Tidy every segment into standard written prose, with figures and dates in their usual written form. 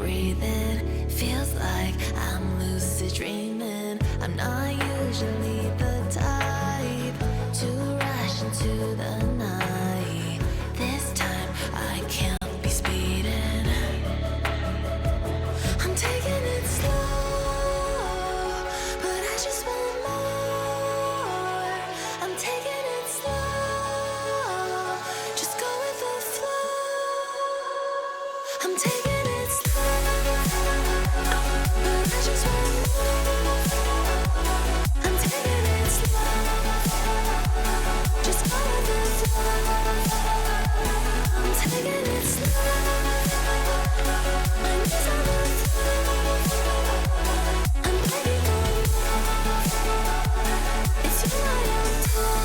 breathing. Feels like I'm lucid dreaming. I'm not usually the type to rush into the night. This time I can't be speeding. I'm taking it slow, but I just want more. I'm taking it slow, just go with the flow. I'm taking it slow, but I just want more. I'm taking it slow, just go with the flow. I'm taking it slow, my knees on the floor. I'm begging for more. It's you I adore.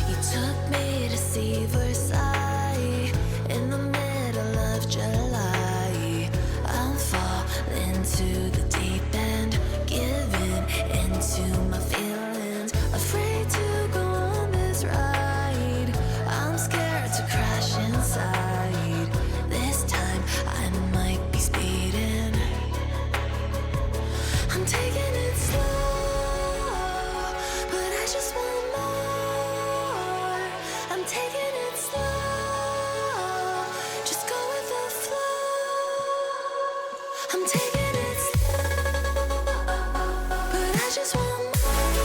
You took me to see Versailles in the middle of July. I'm falling to the deep end, giving into my feelings. Afraid to go on this ride. I'm scared to crash inside. This time I might be speeding. I'm taking it slow, but I just want more. I'm taking it slow, just go with the flow. I'm taking it slow, but I just want more.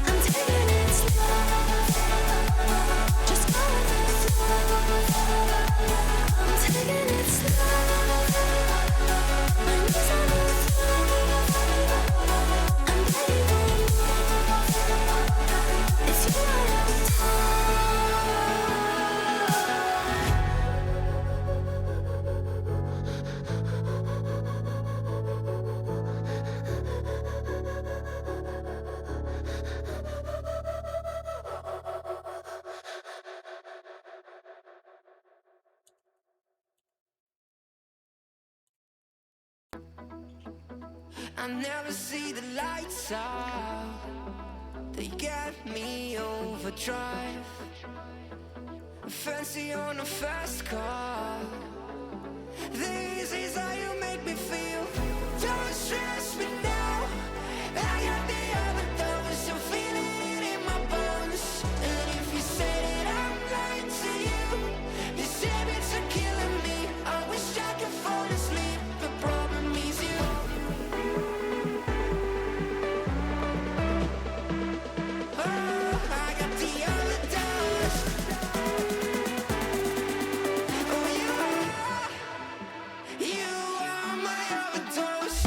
I'm taking it slow, just go with the flow. I'm taking it slow, my knees on the floor. I'm begging for more. It's you I I never see the lights out. They get me overdrive. Fancy on a fast car. This is how you make me feel. Don't stress me now. I got the overdose. I'm feeling it in my bones. And if you say that I'm lying to you, these habits are killing me. I wish I could fall asleep. The problem is you. I got the overdose. Oh, you are my overdose.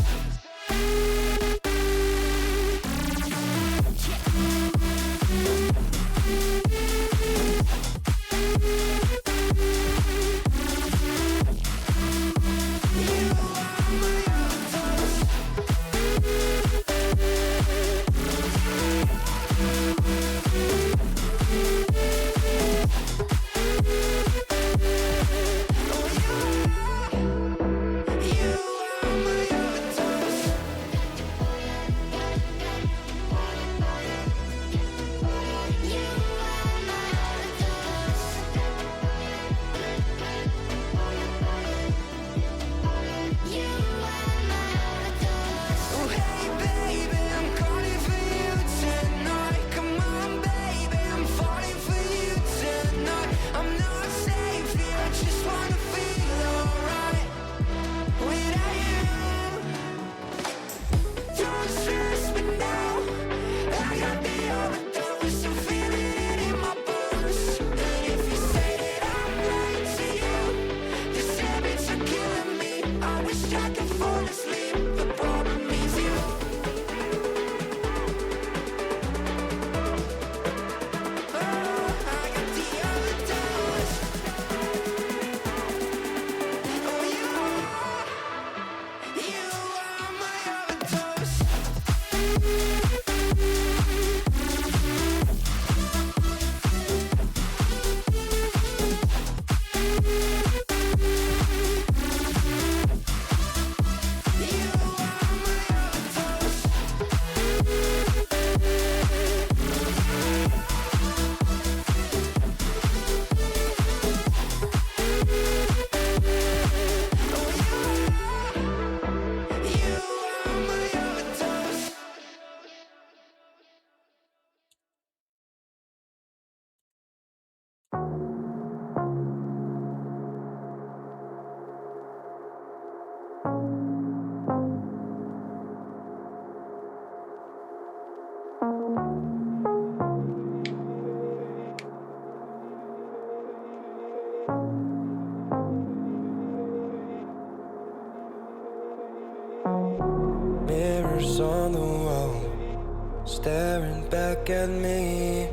pictures on the wall, staring back at me.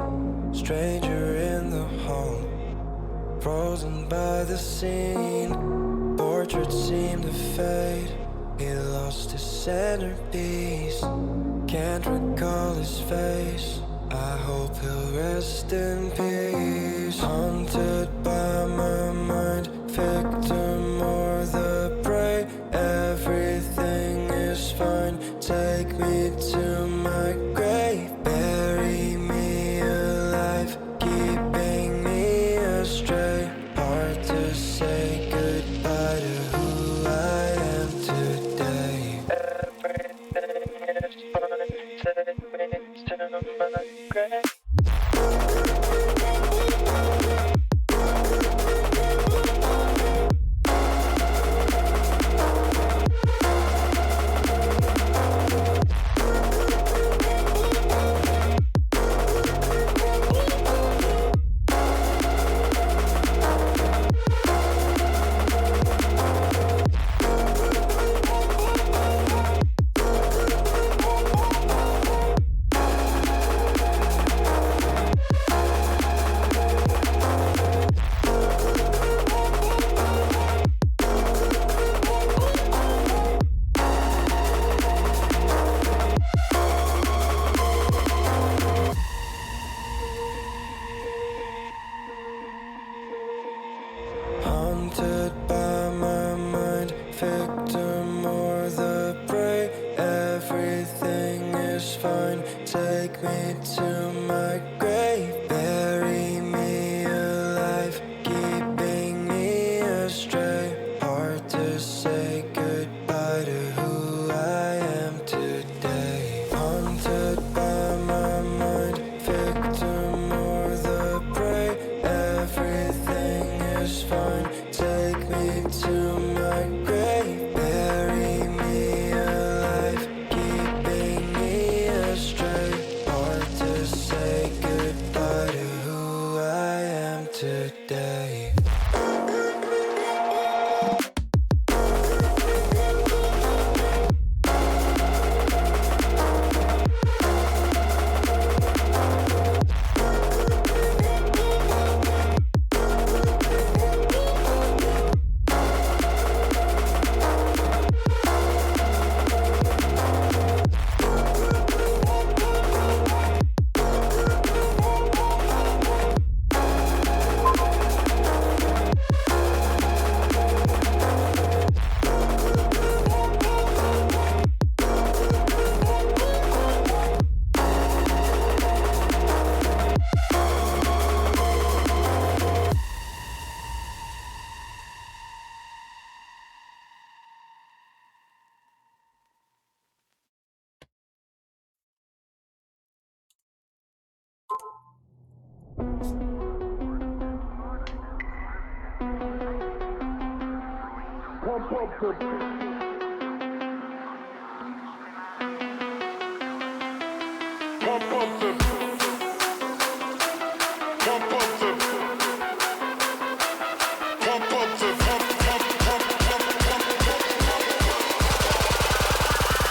Stranger in the hall, frozen by the scene. Portrait seemed to fade, he lost his centerpiece. Can't recall his face, I hope he'll rest in peace. Haunted by my mind, victim or the prey. Everything is fine, take me to my grave. Bury me alive, keeping me astray. Hard to say goodbye to who I am today. Everything is fine, take me to my grave. Haunted by my mind, victim or the prey. Everything is fine, take me to my grave. Bury me alive, keeping me astray. Hard to say goodbye to who I am today. Haunted by my mind, victim or the prey. Everything is fine, take me to my grave. Bury me alive, keeping me astray. Hard to say goodbye to who I am today.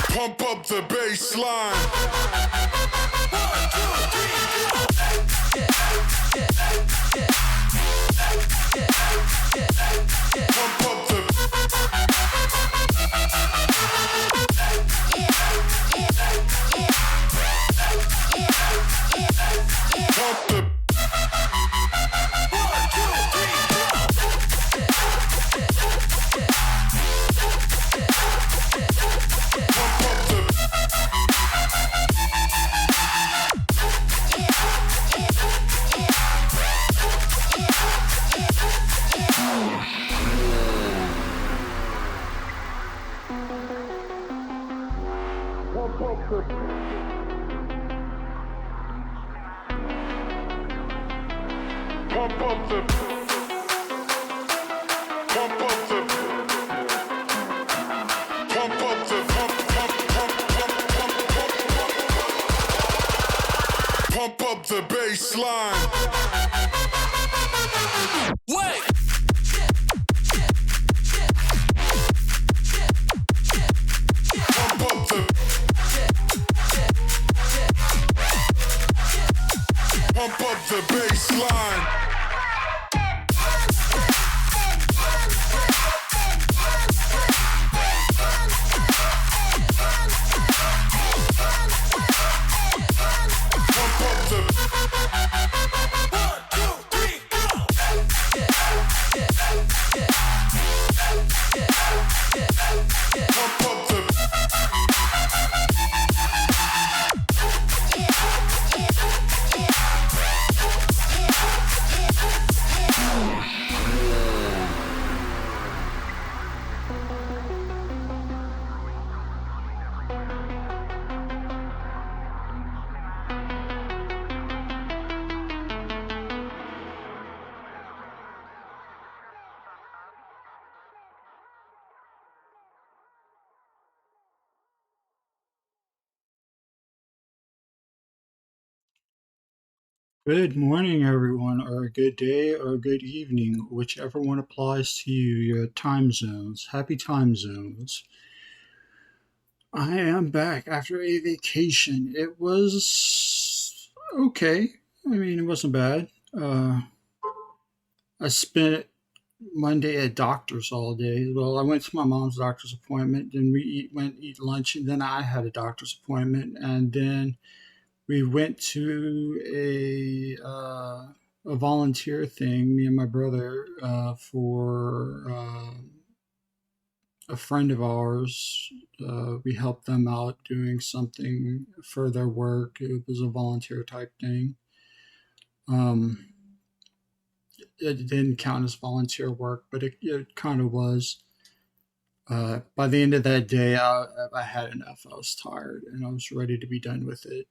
Pump up the bass line. Pump up the pump the pump up the pump up the pump up the pump up the bass line. Wait. Pump up the up the bass line. Pump up the. 1, 2, 3, go. Pump up the. Good morning, everyone, or good day, or good evening, whichever one applies to you, your time zones. Happy time zones. I am back after a vacation. It was okay. I mean, it wasn't bad. I spent Monday at doctor's all day. Well, I went to my mom's doctor's appointment, then went eat lunch, and then I had a doctor's appointment, and then we went to a volunteer thing, me and my brother, for a friend of ours. We helped them out doing something for their work. It was a volunteer type thing. It didn't count as volunteer work, but it kind of was. By the end of that day, I had enough. I was tired and I was ready to be done with it.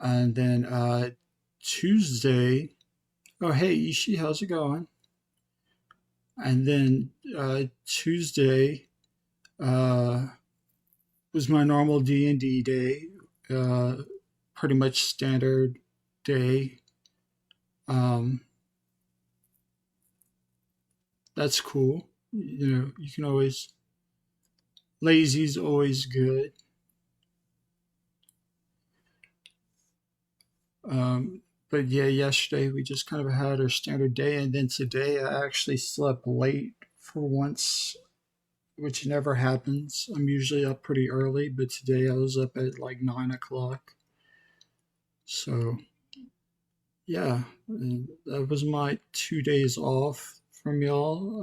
And then Tuesday, oh hey Ishi, how's it going? And then Tuesday was my normal D&D day, pretty much standard day. That's cool. You know, you can always, lazy's always good. But yeah, yesterday we just kind of had our standard day, and then today I actually slept late for once, which never happens. I'm usually up pretty early, but today I was up at like 9 o'clock. So yeah, that was my 2 days off from y'all,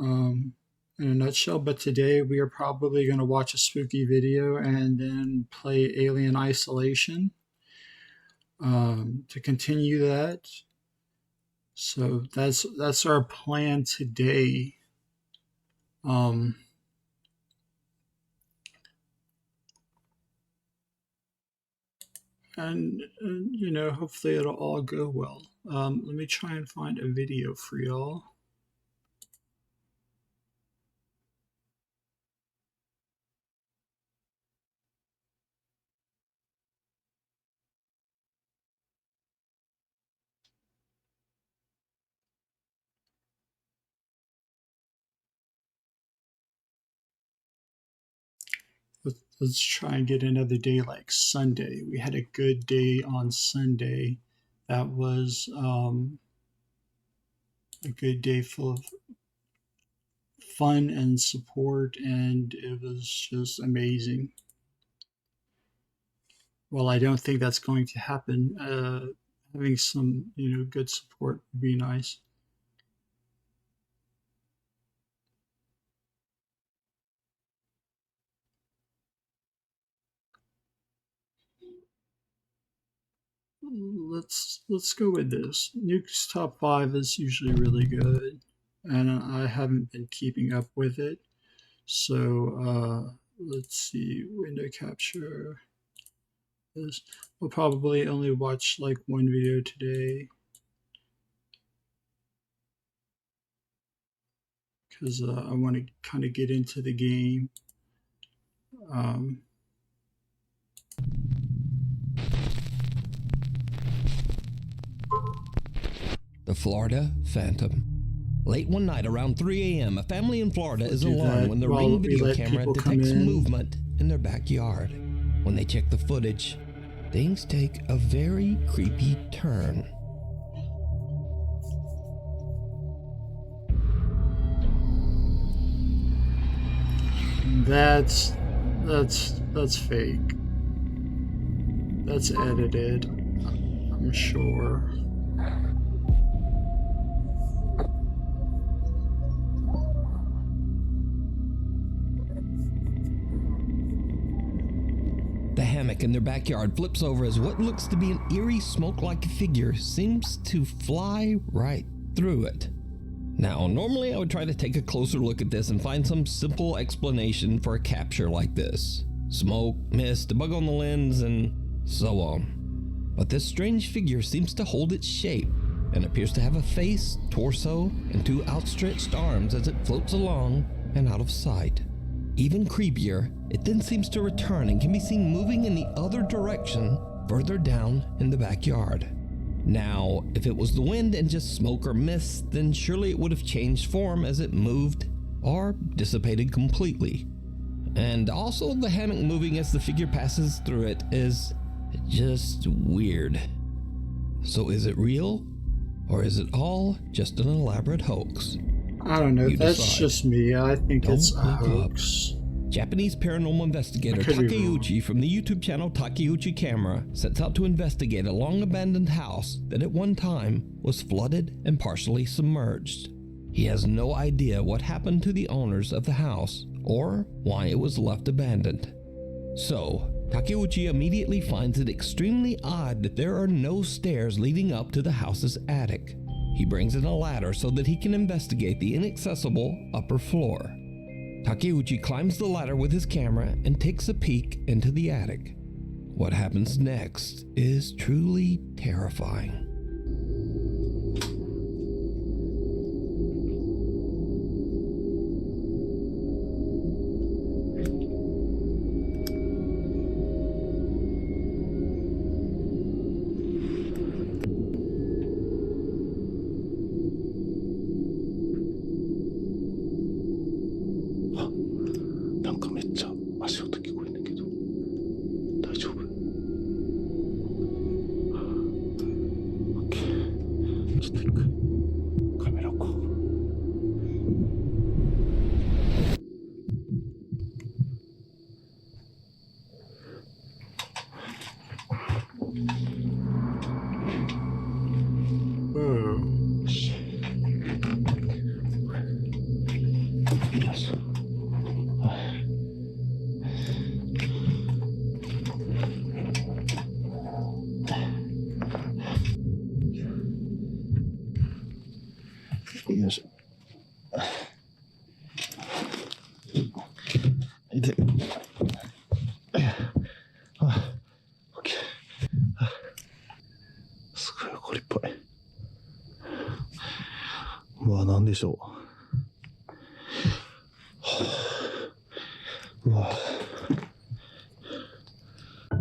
in a nutshell. But today we are probably going to watch a spooky video and then play Alien Isolation. To continue that. So that's our plan today. And you know, hopefully it'll all go well. Let me try and find a video for y'all. Let's try and get another day like Sunday. We had a good day on Sunday. That was a good day full of fun and support, and it was just amazing. Well, I don't think that's going to happen. Having some, you know, good support would be nice. Let's go with this. Nuke's top 5 is usually really good, and I haven't been keeping up with it. So let's see, window capture. We'll probably only watch like one video today because I want to kind of get into the game. The Florida Phantom. Late one night around 3 a.m., a family in Florida is alarmed when the Ring video camera detects movement in their backyard. When they check the footage, things take a very creepy turn. That's fake. That's edited, I'm sure. The hammock in their backyard flips over as what looks to be an eerie smoke-like figure seems to fly right through it. Now, normally I would try to take a closer look at this and find some simple explanation for a capture like this. Smoke, mist, a bug on the lens, and so on. But this strange figure seems to hold its shape and appears to have a face, torso, and two outstretched arms as it floats along and out of sight. Even creepier, it then seems to return and can be seen moving in the other direction further down in the backyard. Now, if it was the wind and just smoke or mist, then surely it would have changed form as it moved or dissipated completely. And also the hammock moving as the figure passes through it is just weird. So is it real? Or is it all just an elaborate hoax? I don't know. That's just me. I think it's a hoax. Japanese paranormal investigator Takeuchi from the YouTube channel Takeuchi Camera sets out to investigate a long-abandoned house that at one time was flooded and partially submerged. He has no idea what happened to the owners of the house or why it was left abandoned. So, Takeuchi immediately finds it extremely odd that there are no stairs leading up to the house's attic. He brings in a ladder so that he can investigate the inaccessible upper floor. Takeuchi climbs the ladder with his camera and takes a peek into the attic. What happens next is truly terrifying.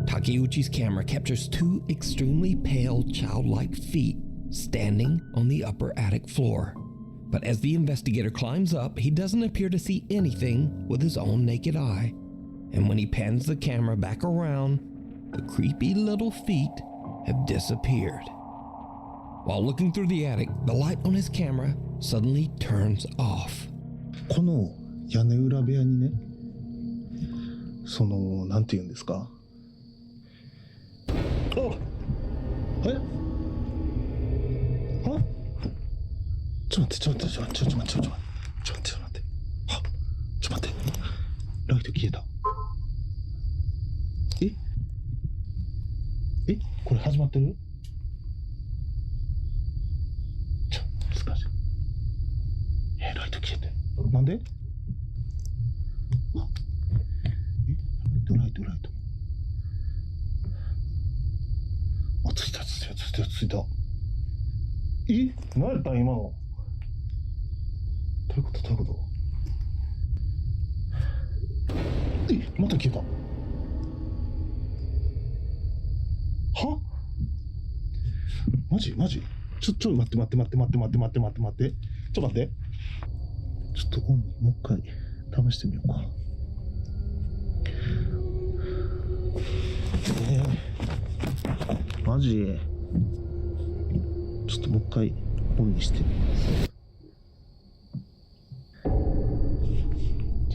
Takeuchi's camera captures two extremely pale, childlike feet standing on the upper attic floor. But as the investigator climbs up, he doesn't appear to see anything with his own naked eye. And when he pans the camera back around, the creepy little feet have disappeared. While looking through the attic, the light on his camera suddenly turns off. この屋根裏部屋にね、なんて言うんですか。あ、え？あ？ちょっと待って。あ、ちょっと待って。ライト消えた。これ始まってる？難しい。ライト消えて。なんで？ライト。あ、ついた。何やったん今の？どういうこと？また消えた。は？マジ？ちょ待って。ちょっと待って。ちょっとオンにもう一回試してみようか。マジ？ちょっともう一回オンにしてみます。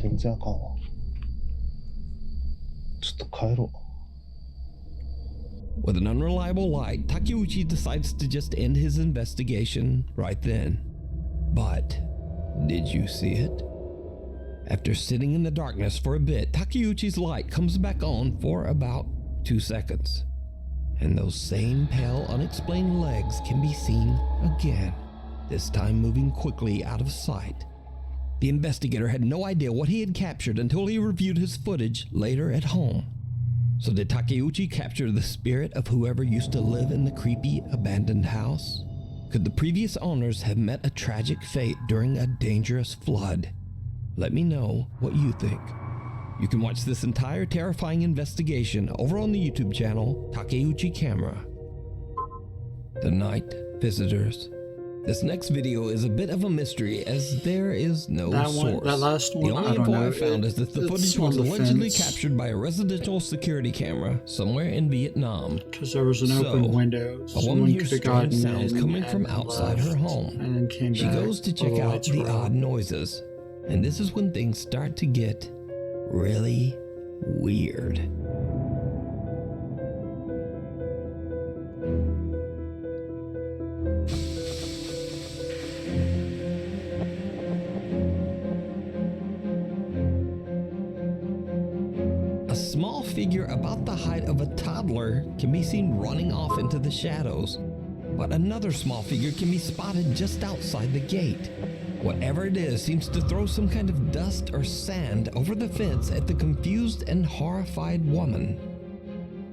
全然あかんわ。と帰ろう。 With an unreliable light, Takeuchi decides to just end his investigation right then. But did you see it? After sitting in the darkness for a bit, Takeuchi's light comes back on for about 2 seconds. And those same pale, unexplained legs can be seen again, this time moving quickly out of sight. The investigator had no idea what he had captured until he reviewed his footage later at home. So did Takeuchi capture the spirit of whoever used to live in the creepy abandoned house? Could the previous owners have met a tragic fate during a dangerous flood? Let me know what you think. You can watch this entire terrifying investigation over on the YouTube channel Takeuchi Camera. The Night Visitors. This next video is a bit of a mystery as there is no source. That last one, the only I don't info know. I found is that the footage was allegedly captured by a residential security camera somewhere in Vietnam. Because there was an open window. A woman hears strange sounds coming from outside her home. And then came She back. goes to check out the odd noises. And this is when things start to get really weird. A small figure about the height of a toddler can be seen running off into the shadows, but another small figure can be spotted just outside the gate. Whatever it is seems to throw some kind of dust or sand over the fence at the confused and horrified woman.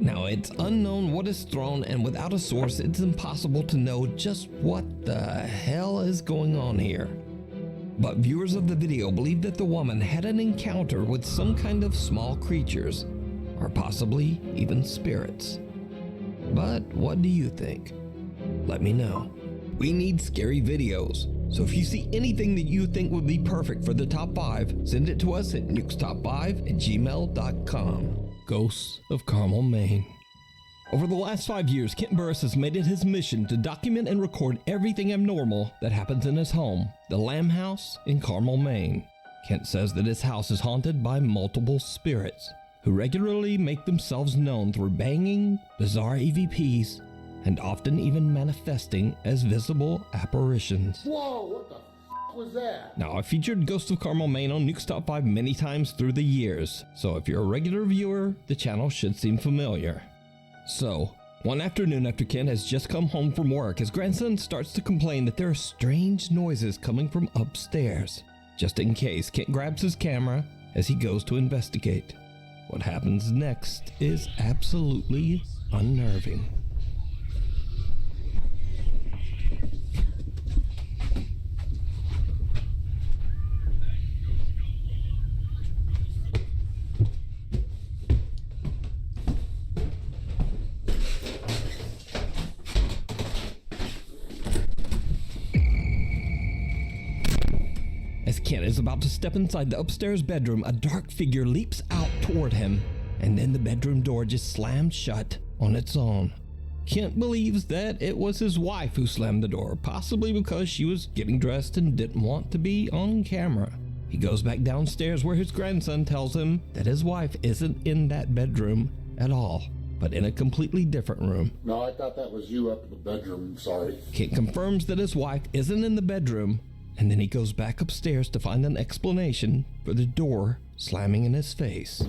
Now, it's unknown what is thrown, and without a source, it's impossible to know just what the hell is going on here. But viewers of the video believe that the woman had an encounter with some kind of small creatures, or possibly even spirits. But what do you think? Let me know. We need scary videos, so if you see anything that you think would be perfect for the top 5, send it to us at nukestop5@gmail.com. Ghosts of Carmel, Maine. Over the last 5 years, Kent Burris has made it his mission to document and record everything abnormal that happens in his home, the Lamb House in Carmel, Maine. Kent says that his house is haunted by multiple spirits who regularly make themselves known through banging, bizarre EVPs, and often even manifesting as visible apparitions. Whoa, what the f was that? Now, I've featured Ghosts of Carmel, Maine on Nuke's Top 5 many times through the years, so if you're a regular viewer, the channel should seem familiar. So, one afternoon after Kent has just come home from work, his grandson starts to complain that there are strange noises coming from upstairs. Just in case, Kent grabs his camera as he goes to investigate. What happens next is absolutely unnerving. As Kent is about to step inside the upstairs bedroom, a dark figure leaps out toward him, and then the bedroom door just slams shut on its own. Kent believes that it was his wife who slammed the door, possibly because she was getting dressed and didn't want to be on camera. He goes back downstairs where his grandson tells him that his wife isn't in that bedroom at all, but in a completely different room. No, I thought that was you up in the bedroom. Sorry. Kent confirms that his wife isn't in the bedroom, and then he goes back upstairs to find an explanation for the door slamming in his face.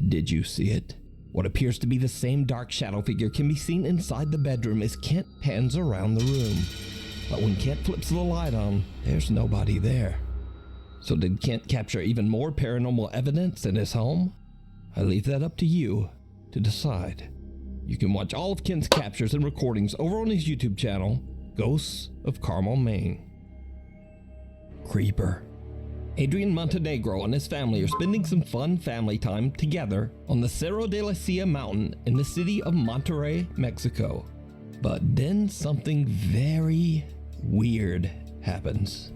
Did you see it? What appears to be the same dark shadow figure can be seen inside the bedroom as Kent pans around the room. But when Kent flips the light on, there's nobody there. So did Kent capture even more paranormal evidence in his home? I leave that up to you to decide. You can watch all of Kent's captures and recordings over on his YouTube channel, Ghosts of Carmel, Maine. Creeper. Adrian Montenegro and his family are spending some fun family time together on the Cerro de la Silla mountain in the city of Monterrey, Mexico. But then something very weird happens.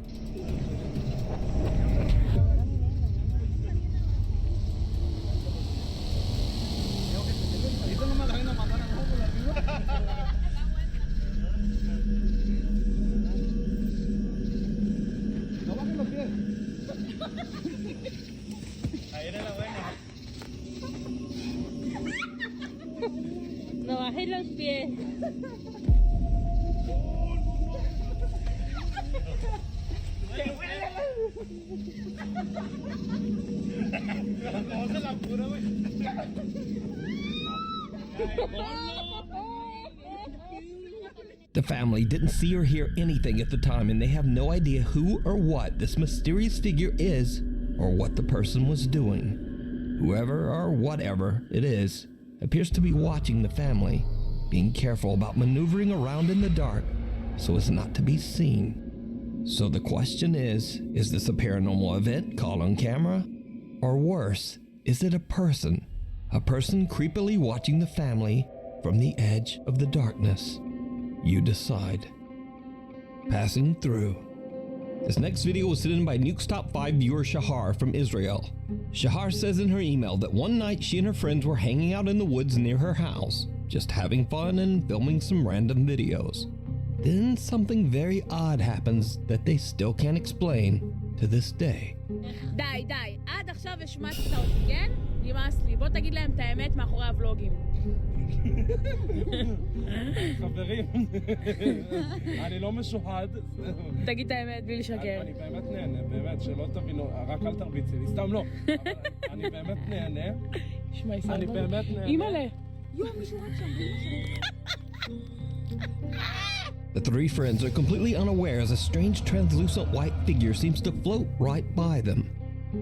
No, bajé los pies. The family didn't see or hear anything at the time, and they have no idea who or what this mysterious figure is or what the person was doing. Whoever or whatever it is appears to be watching the family, being careful about maneuvering around in the dark so as not to be seen. So the question is this a paranormal event caught on camera? Or worse, is it a person? A person creepily watching the family from the edge of the darkness? You decide. Passing through. This next video was sent in by Nuke's Top 5 viewer Shahar from Israel. Shahar says in her email that one night she and her friends were hanging out in the woods near her house, just having fun and filming some random videos. Then something very odd happens that they still can't explain to this day. די, די. עד עכשיו השמצת אותי, כן? נמאס לי. בוא תגיד להם את האמת מאחורי הוולוגים. חברים, אני לא משוחד. תגיד את האמת בלי לשקר. אני באמת נהנה, באמת, שלא תבינו, רק אל תרביצי לי, סתם לא. אני באמת נהנה. שמע, ישראל. אני באמת נהנה. אימא'לה. יואו, מישהו רק שם. The three friends are completely unaware as a strange translucent white figure seems to float right by them.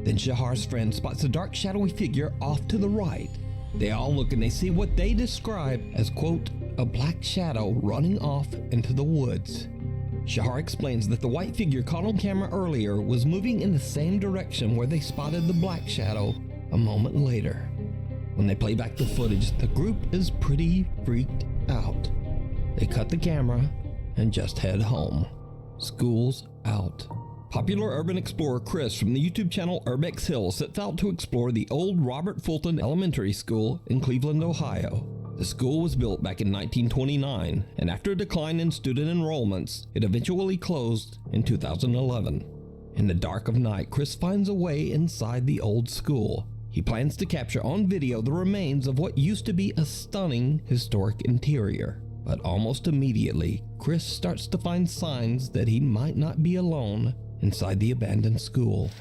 Then Shahar's friend spots a dark shadowy figure off to the right. They all look and they see what they describe as, quote, a black shadow running off into the woods. Shahar explains that the white figure caught on camera earlier was moving in the same direction where they spotted the black shadow a moment later. When they play back the footage, the group is pretty freaked out. They cut the camera and just head home. School's out. Popular urban explorer Chris from the YouTube channel Urbex Hill sets out to explore the old Robert Fulton Elementary School in Cleveland, Ohio. The school was built back in 1929, and after a decline in student enrollments, it eventually closed in 2011. In the dark of night, Chris finds a way inside the old school. He plans to capture on video the remains of what used to be a stunning historic interior. But almost immediately, Chris starts to find signs that he might not be alone inside the abandoned school.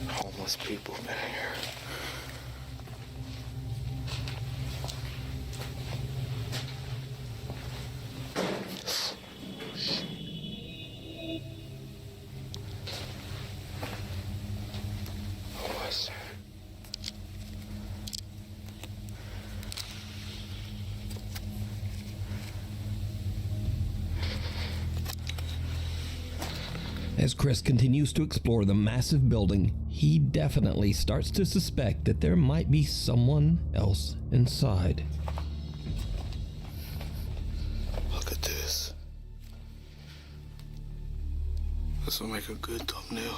Homeless people been here. As Chris continues to explore the massive building, he definitely starts to suspect that there might be someone else inside. Look at this. This will make a good thumbnail.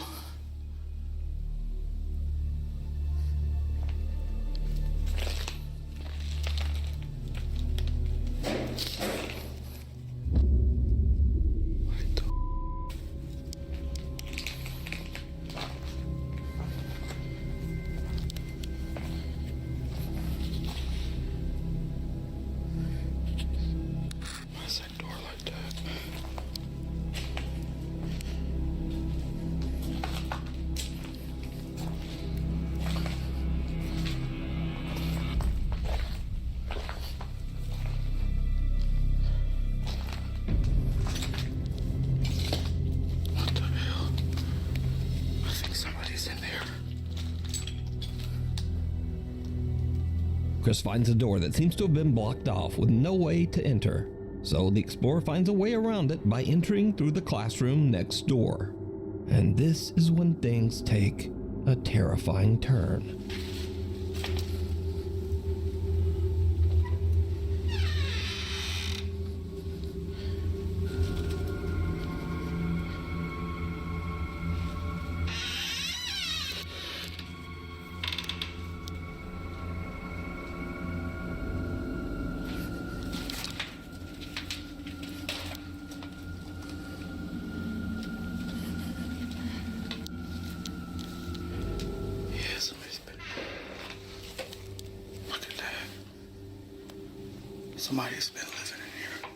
Chris finds a door that seems to have been blocked off with no way to enter. So the explorer finds a way around it by entering through the classroom next door. And this is when things take a terrifying turn. Yeah, somebody's been. Look at that. Somebody's been living in here.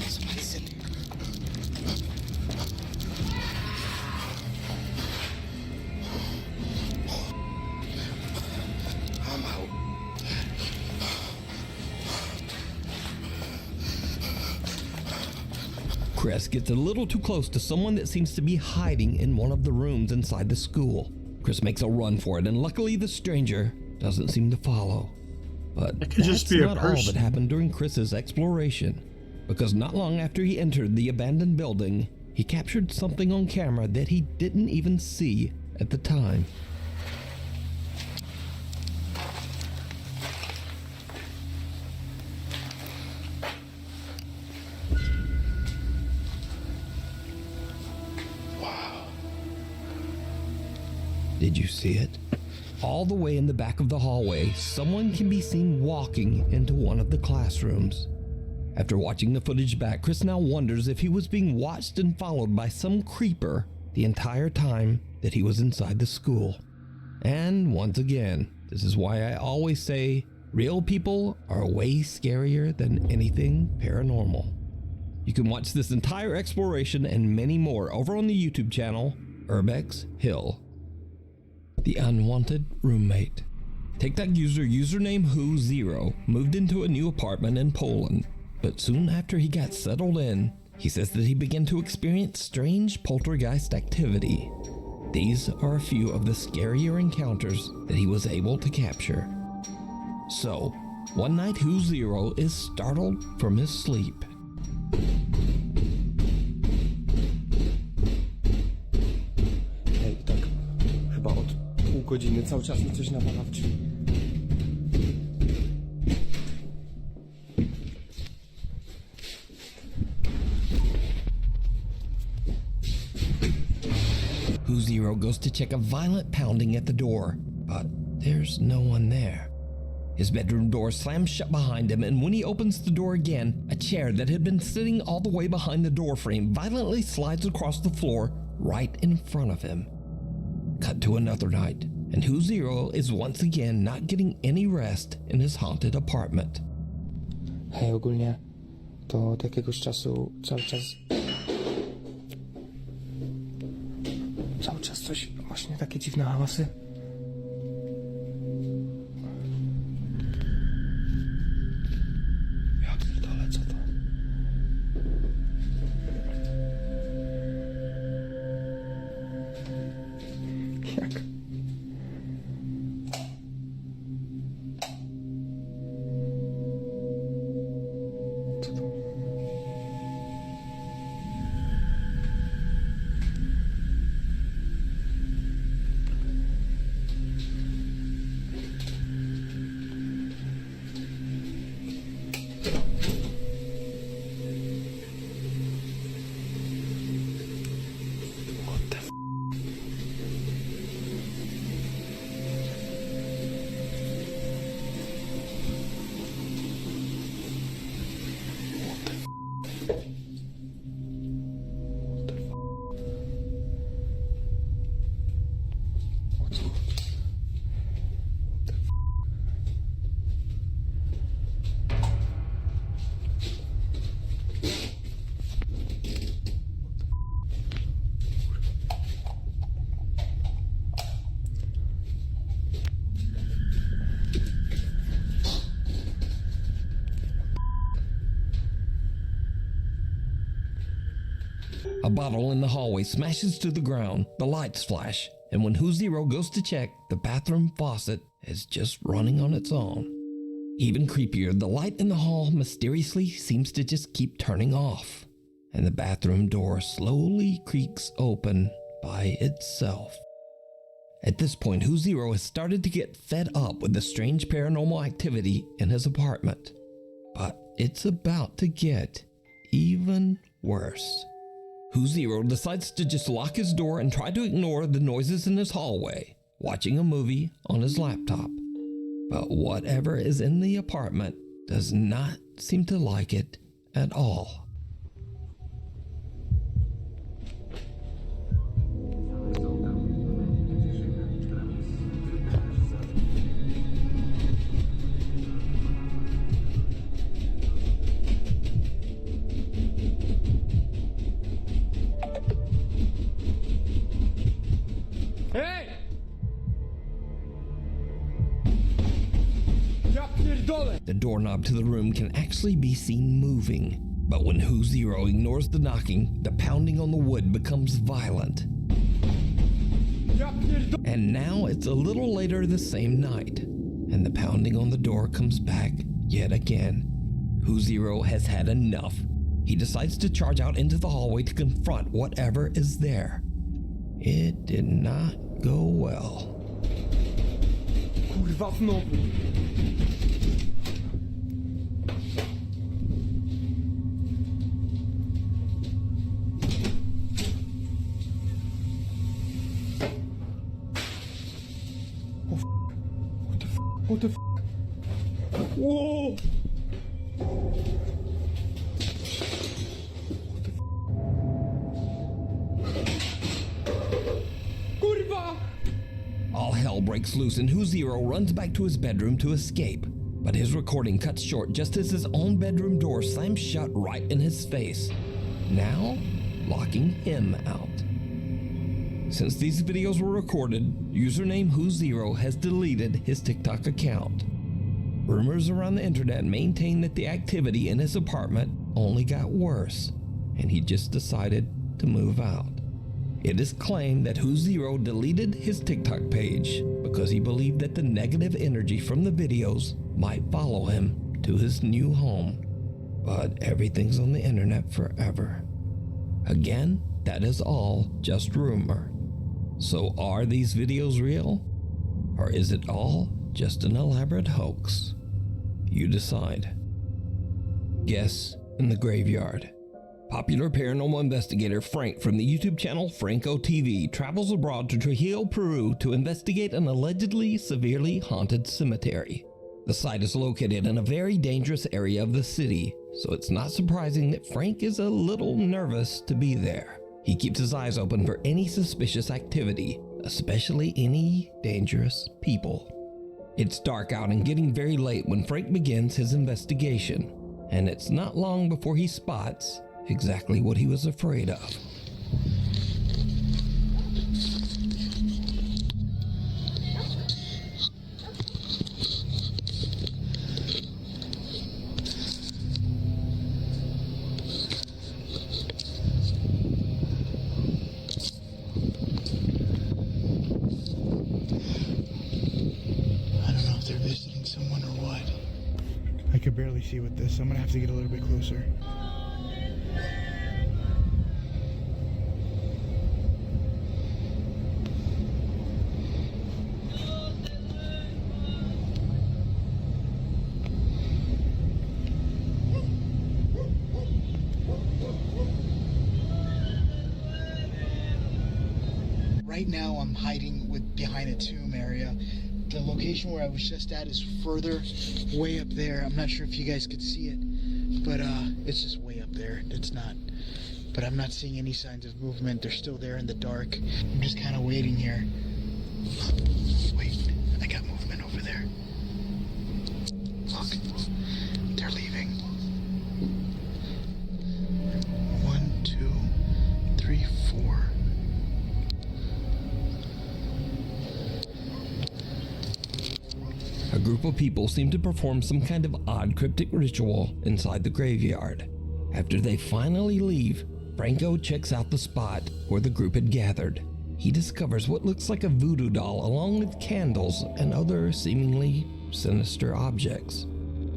Somebody's in here. I'm out. Chris gets a little too close to someone that seems to be hiding in one of the rooms inside the school. Chris makes a run for it, and luckily the stranger doesn't seem to follow. But It could just that's be a not all that person. happened during Chris's exploration, because not long after he entered the abandoned building, he captured something on camera that he didn't even see at the time. Wow. Did you see it? All the way in the back of the hallway, someone can be seen walking into one of the classrooms. After watching the footage back, Chris now wonders if he was being watched and followed by some creeper the entire time that he was inside the school. And once again, this is why I always say real people are way scarier than anything paranormal. You can watch this entire exploration and many more over on the YouTube channel, Urbex Hill. The Unwanted Roommate. TikTok user username Who0 moved into a new apartment in Poland, but soon after he got settled in, he says that he began to experience strange poltergeist activity. These are a few of the scarier encounters that he was able to capture. So, one night Who0 is startled from his sleep. Ej, tak chyba od pół godziny cały czas mi coś nawala w drzwi. Who0 goes to check a violent pounding at the door, but there's no one there. His bedroom door slams shut behind him, and when he opens the door again, a chair that had been sitting all the way behind the door frame violently slides across the floor right in front of him. Cut to another night, and Who0 is once again not getting any rest in his haunted apartment. Hej, ogólnie to od jakiegoś czasu cały czas coś, właśnie takie dziwne hałasy. Ja pierdolę, co to? Jak? Co to? A bottle in the hallway smashes to the ground, the lights flash, and when Who Zero goes to check, the bathroom faucet is just running on its own. Even creepier, the light in the hall mysteriously seems to just keep turning off, and the bathroom door slowly creaks open by itself. At this point, Who Zero has started to get fed up with the strange paranormal activity in his apartment. But it's about to get even worse. Who Zero decides to just lock his door and try to ignore the noises in his hallway, watching a movie on his laptop. But whatever is in the apartment does not seem to like it at all. Hej! Ja pierdolę! The doorknob to the room can actually be seen moving, but when Who Zero ignores the knocking, the pounding on the wood becomes violent. Ja pierdolę! And now it's a little later the same night, and the pounding on the door comes back yet again. Who Zero has had enough. He decides to charge out into the hallway to confront whatever is there. It did not go well. Kurwa znowu! Oh f***. What the f***? What the f***? Whoa! Kurwa! All hell breaks loose and Who Zero runs back to his bedroom to escape. But his recording cuts short just as his own bedroom door slams shut right in his face, now locking him out. Since these videos were recorded, username Who Zero has deleted his TikTok account. Rumors around the internet maintain that the activity in his apartment only got worse, and he just decided to move out. It is claimed that Who Zero deleted his TikTok page because he believed that the negative energy from the videos might follow him to his new home. But everything's on the internet forever. Again, that is all just rumor. So are these videos real? Or is it all just an elaborate hoax? You decide. Guess in the Graveyard. Popular paranormal investigator Frank from the YouTube channel Franco TV travels abroad to Trujillo, Peru to investigate an allegedly severely haunted cemetery. The site is located in a very dangerous area of the city, so it's not surprising that Frank is a little nervous to be there. He keeps his eyes open for any suspicious activity, especially any dangerous people. It's dark out and getting very late when Frank begins his investigation, and it's not long before he spots exactly what he was afraid of. I don't know if they're visiting someone or what. I could barely see with this, so I'm gonna have to get a little bit closer. Right now I'm hiding behind a tomb area. The location where I was just at is further way up there. I'm not sure if you guys could see it, but it's just way up there. It's not, but I'm not seeing any signs of movement. They're still there in the dark. I'm just kind of waiting here. Wait, I got movement over there. Look, they're leaving. 1, 2, 3, 4. A group of people seem to perform some kind of odd cryptic ritual inside the graveyard. After they finally leave, Franco checks out the spot where the group had gathered. He discovers what looks like a voodoo doll along with candles and other seemingly sinister objects.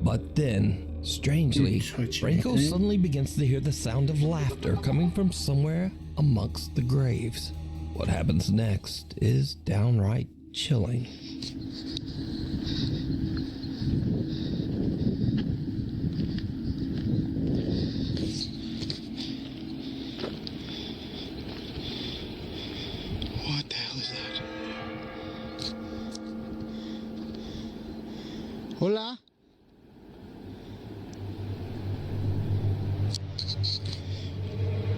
But then, strangely, Franco suddenly begins to hear the sound of laughter coming from somewhere amongst the graves. What happens next is downright chilling. What the hell is that? Hola?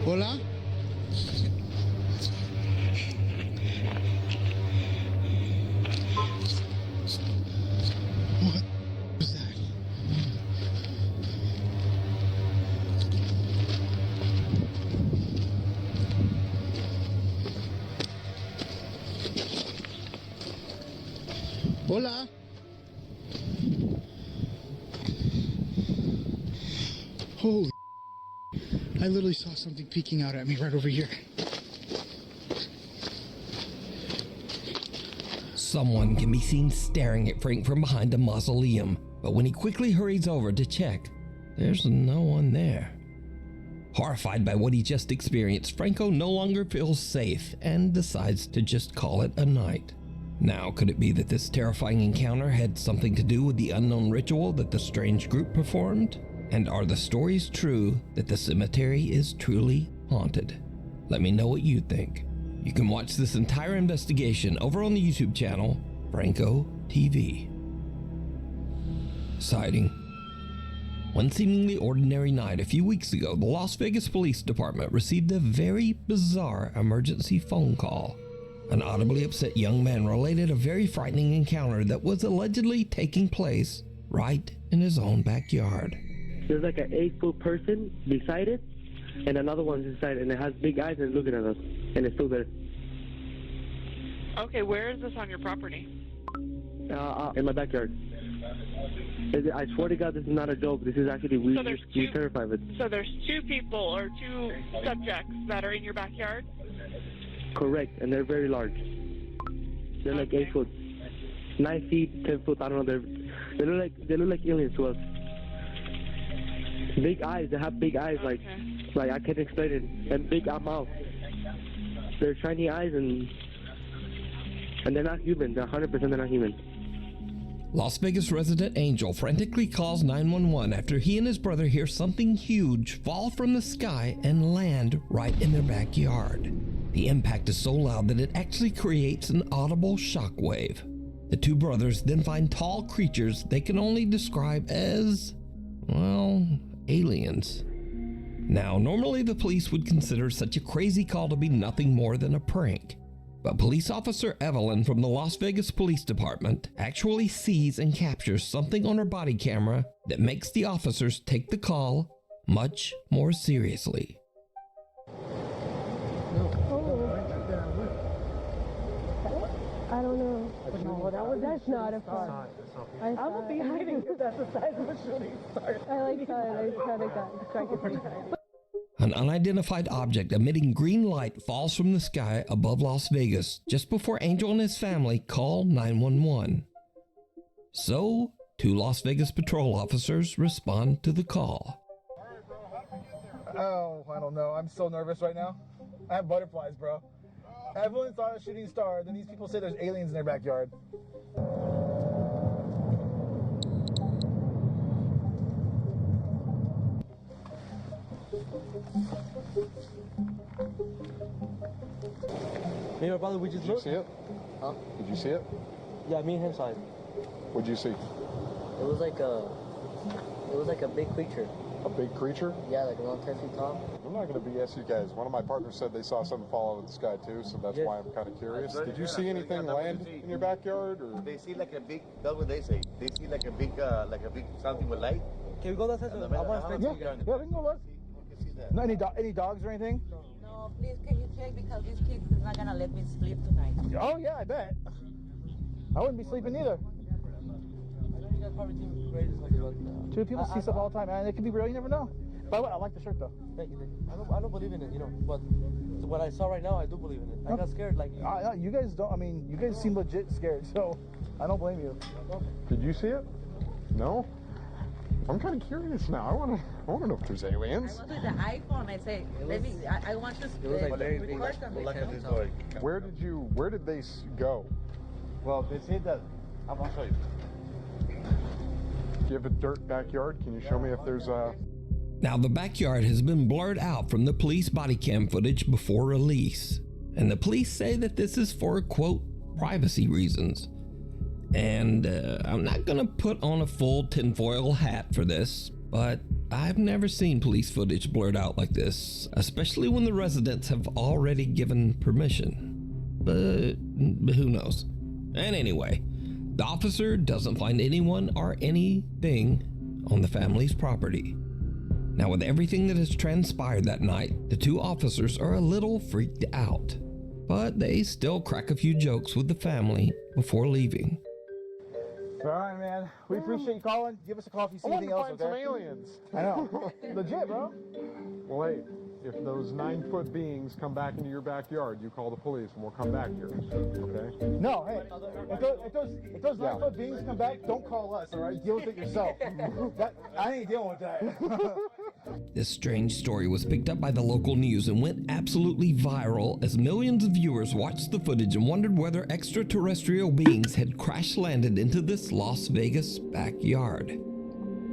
Hola? What was that? Hola? Holy, I literally saw something peeking out at me right over here. Someone can be seen staring at Frank from behind a mausoleum, but when he quickly hurries over to check, there's no one there. Horrified by what he just experienced, Franco no longer feels safe and decides to just call it a night. Now, could it be that this terrifying encounter had something to do with the unknown ritual that the strange group performed? And are the stories true that the cemetery is truly haunted? Let me know what you think. You can watch this entire investigation over on the YouTube channel, Franco TV. Sighting. One seemingly ordinary night a few weeks ago, the Las Vegas Police Department received a very bizarre emergency phone call. An audibly upset young man related a very frightening encounter that was allegedly taking place right in his own backyard. There's like an 8-foot person beside it, and another one's inside, and it has big eyes and looking at us, and it's still there. Okay, where is this on your property? In my backyard. I swear to God, this is not a joke. This is actually we're terrified of it. So there's 2 people or 2 subjects that are in your backyard? Correct, and they're very large. They're like 8 foot, 9 feet, 10 foot. I don't know. They look like aliens to us. Big eyes. They have big eyes, like I can't explain it, and big mouth. They're shiny eyes, and they're not human. They're 100% they're not human. Las Vegas resident Angel frantically calls 911 after he and his brother hear something huge fall from the sky and land right in their backyard. The impact is so loud that it actually creates an audible shockwave. The 2 brothers then find tall creatures they can only describe as, well, aliens. Now, normally the police would consider such a crazy call to be nothing more than a prank. But police officer Evelyn from the Las Vegas Police Department actually sees and captures something on her body camera that makes the officers take the call much more seriously. I don't know. That's not a fun. I will be hiding if that's the size of a shooting star. I kind of got distracted. An unidentified object emitting green light falls from the sky above Las Vegas just before Angel and his family call 911. So, 2 Las Vegas patrol officers respond to the call. Oh, I don't know. I'm so nervous right now. I have butterflies, bro. Evelyn saw a shooting star, then these people say there's aliens in their backyard. Me and my brother, we just looked. Did you see it? Huh? Did you see it? Yeah, me and him saw it. What'd you see? It was like a big creature. A big creature? Yeah, like around 10 feet tall. I'm not going to BS you guys. One of my partners said they saw something fall out of the sky too, so that's why I'm kind of curious. Did you see anything land in your backyard? Or? They see like a big, that's what they say. They see like a big something with light. Can we go that side? I want to speak to you guys. Yeah, we can go look. No, any dogs or anything? No, please can you check because these kids is not gonna let me sleep tonight. Oh yeah, I bet. I wouldn't be sleeping either. 2 people see stuff all the time, man. It could be real. You never know. By the way, I like the shirt though. Thank you. I don't believe in it, you know, but what I saw right now, I do believe in it. I got scared, like... you guys don't, I mean, you guys seem legit scared, so I don't blame you. Did you see it? No? I'm kind of curious now. I want to know if there's aliens. I was with the iPhone. I say, I want to record something. Where did they go? Well, they say that. I'm gonna show you. Do you have a dirt backyard? Can you show me if there's a... Now, the backyard has been blurred out from the police body cam footage before release, and the police say that this is for, quote, privacy reasons. And I'm not gonna put on a full tinfoil hat for this, but I've never seen police footage blurred out like this, especially when the residents have already given permission. But who knows? And anyway, the officer doesn't find anyone or anything on the family's property. Now, with everything that has transpired that night, the two officers are a little freaked out, but they still crack a few jokes with the family before leaving. All right, man. We appreciate you calling. Give us a call if you see anything else, okay? Some aliens. I know. Legit, bro. Well, hey, if those 9-foot beings come back into your backyard, you call the police and we'll come back here, okay? No, hey, if those 9-foot beings come back, don't call us, all right? Deal with it yourself. I ain't dealing with that. This strange story was picked up by the local news and went absolutely viral as millions of viewers watched the footage and wondered whether extraterrestrial beings had crash-landed into this Las Vegas backyard.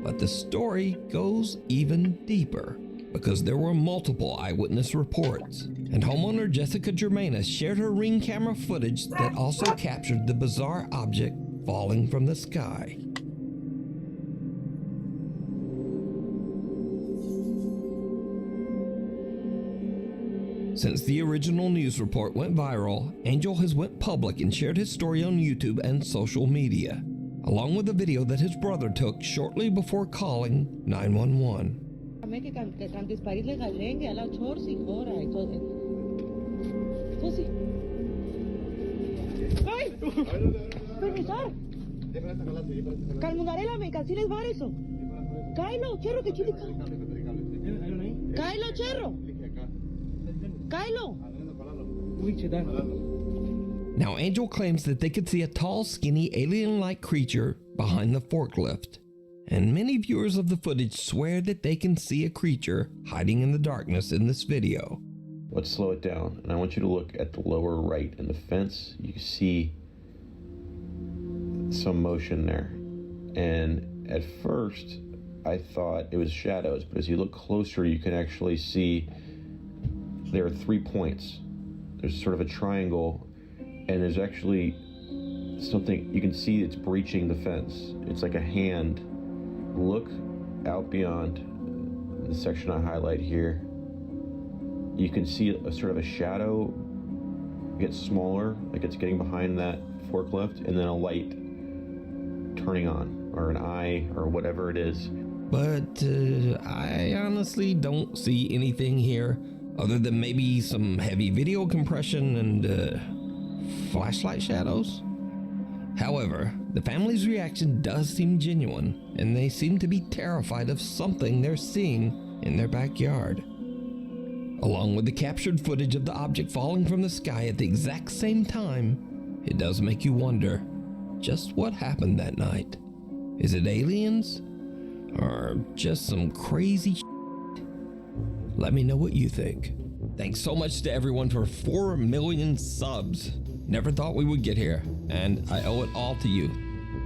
But the story goes even deeper, because there were multiple eyewitness reports, and homeowner Jessica Germanis shared her Ring camera footage that also captured the bizarre object falling from the sky. Since the original news report went viral, Angel has went public and shared his story on YouTube and social media, along with a video that his brother took shortly before calling 911. Now, Angel claims that they could see a tall, skinny, alien-like creature behind the forklift, and many viewers of the footage swear that they can see a creature hiding in the darkness in this video. Let's slow it down, and I want you to look at the lower right in the fence. You can see some motion there, and at first I thought it was shadows, but as you look closer you can actually see there are 3 points. There's sort of a triangle, and there's actually something you can see it's breaching the fence. It's like a hand. Look out beyond the section I highlight here. You can see a sort of a shadow get smaller, like it's getting behind that forklift, and then a light turning on, or an eye, or whatever it is. But I honestly don't see anything here other than maybe some heavy video compression and flashlight shadows. However, the family's reaction does seem genuine, and they seem to be terrified of something they're seeing in their backyard. Along with the captured footage of the object falling from the sky at the exact same time, it does make you wonder just what happened that night. Is it aliens? Or just some crazy shit? Let me know what you think. Thanks so much to everyone for 4 million subs. Never thought we would get here, and I owe it all to you.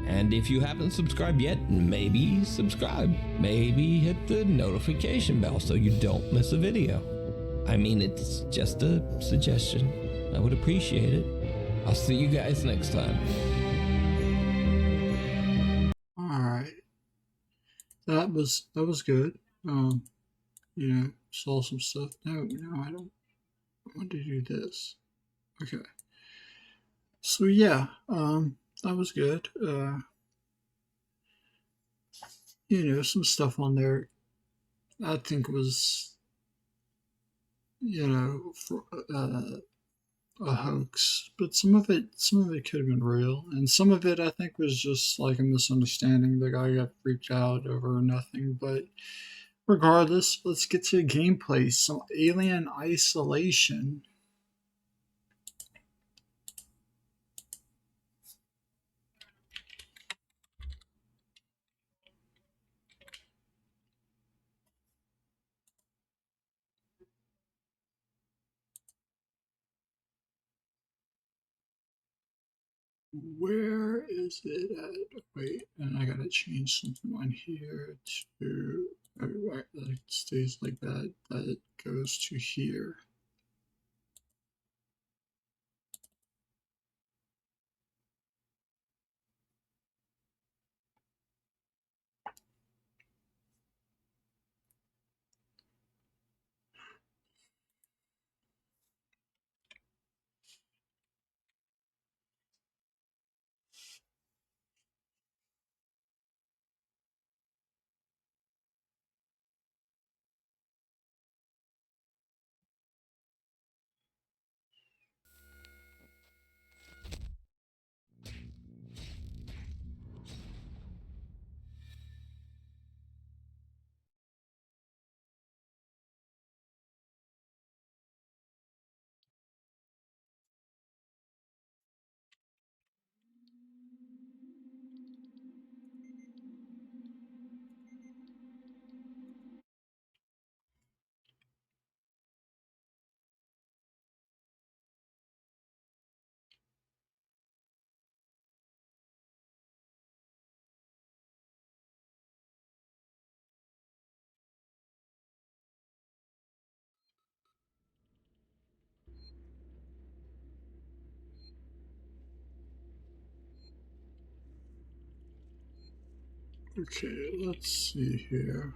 And if you haven't subscribed yet, maybe subscribe. Maybe hit the notification bell so you don't miss a video. I mean, it's just a suggestion. I would appreciate it. I'll see you guys next time. Alright. That was good. You know, saw some stuff. No, I don't want to do this. Okay. So yeah, that was good. You know, some stuff on there I think was, you know, for, a hoax, but some of it could have been real, and some of it I think was just like a misunderstanding. The guy got freaked out over nothing, but Regardless, let's get to gameplay. Some Alien Isolation. Where is it at? Wait, and I gotta change something on here to, right, that stays like that. That goes to here. Okay, let's see here.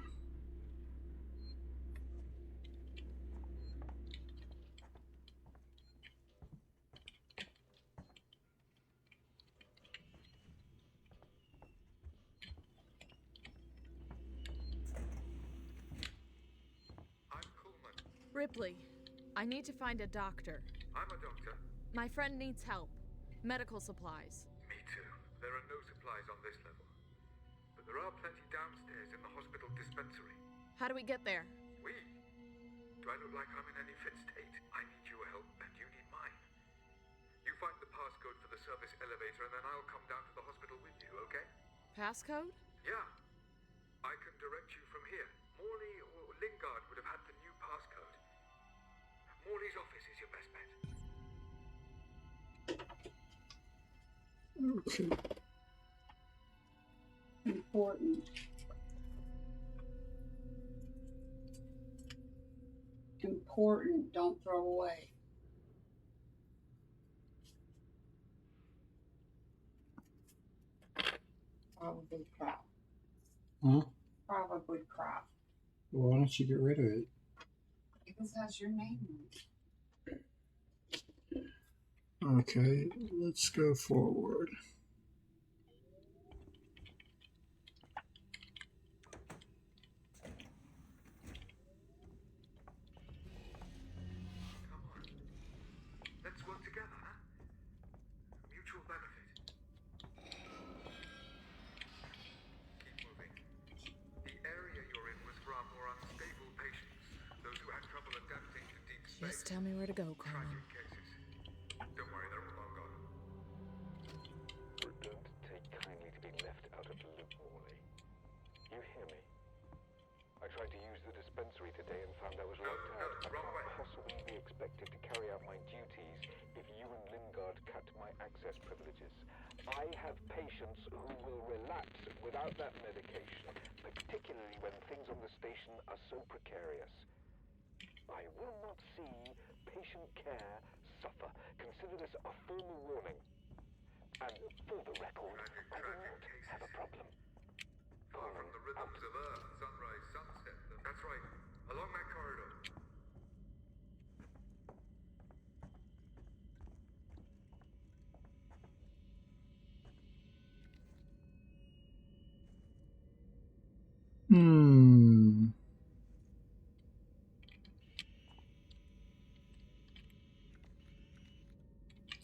Ripley, I need to find a doctor. I'm a doctor. My friend needs help. Medical supplies. Me too. There are no supplies on this level. But there are plenty downstairs in the hospital dispensary. How do we get there? We? Do I look like I'm in any fit state? I need your help and you need mine. You find the passcode for the service elevator and then I'll come down to the hospital with you, okay? Passcode? Yeah. I can direct you from here. Morley or Lingard would have had the new passcode. Morley's office is your best bet. Okay. Important. Important, don't throw away. Probably crap. Huh? Probably crap. Well, why don't you get rid of it? Because it has your name on it. Okay, let's go forward. Let's work together, huh? Mutual benefit. Keep moving. The area you're in was for our more unstable patients, those who had trouble adapting to deep space. Just tell me where to go, Carmen. Tragic cases. Don't worry, they're all long gone. Don't take kindly to be left out of the loop, Morley. You hear me? I tried to use the dispensary today and found I was locked out. I can't possibly be expected to carry out my duties if you and Lingard cut my access privileges. I have patients who will relapse without that medication, particularly when things on the station are so precarious. I will not see patient care suffer. Consider this a formal warning. And for the record, I will not have a problem. Far from the rhythms of Earth, sunrise, sunset. That's right. Along that corridor.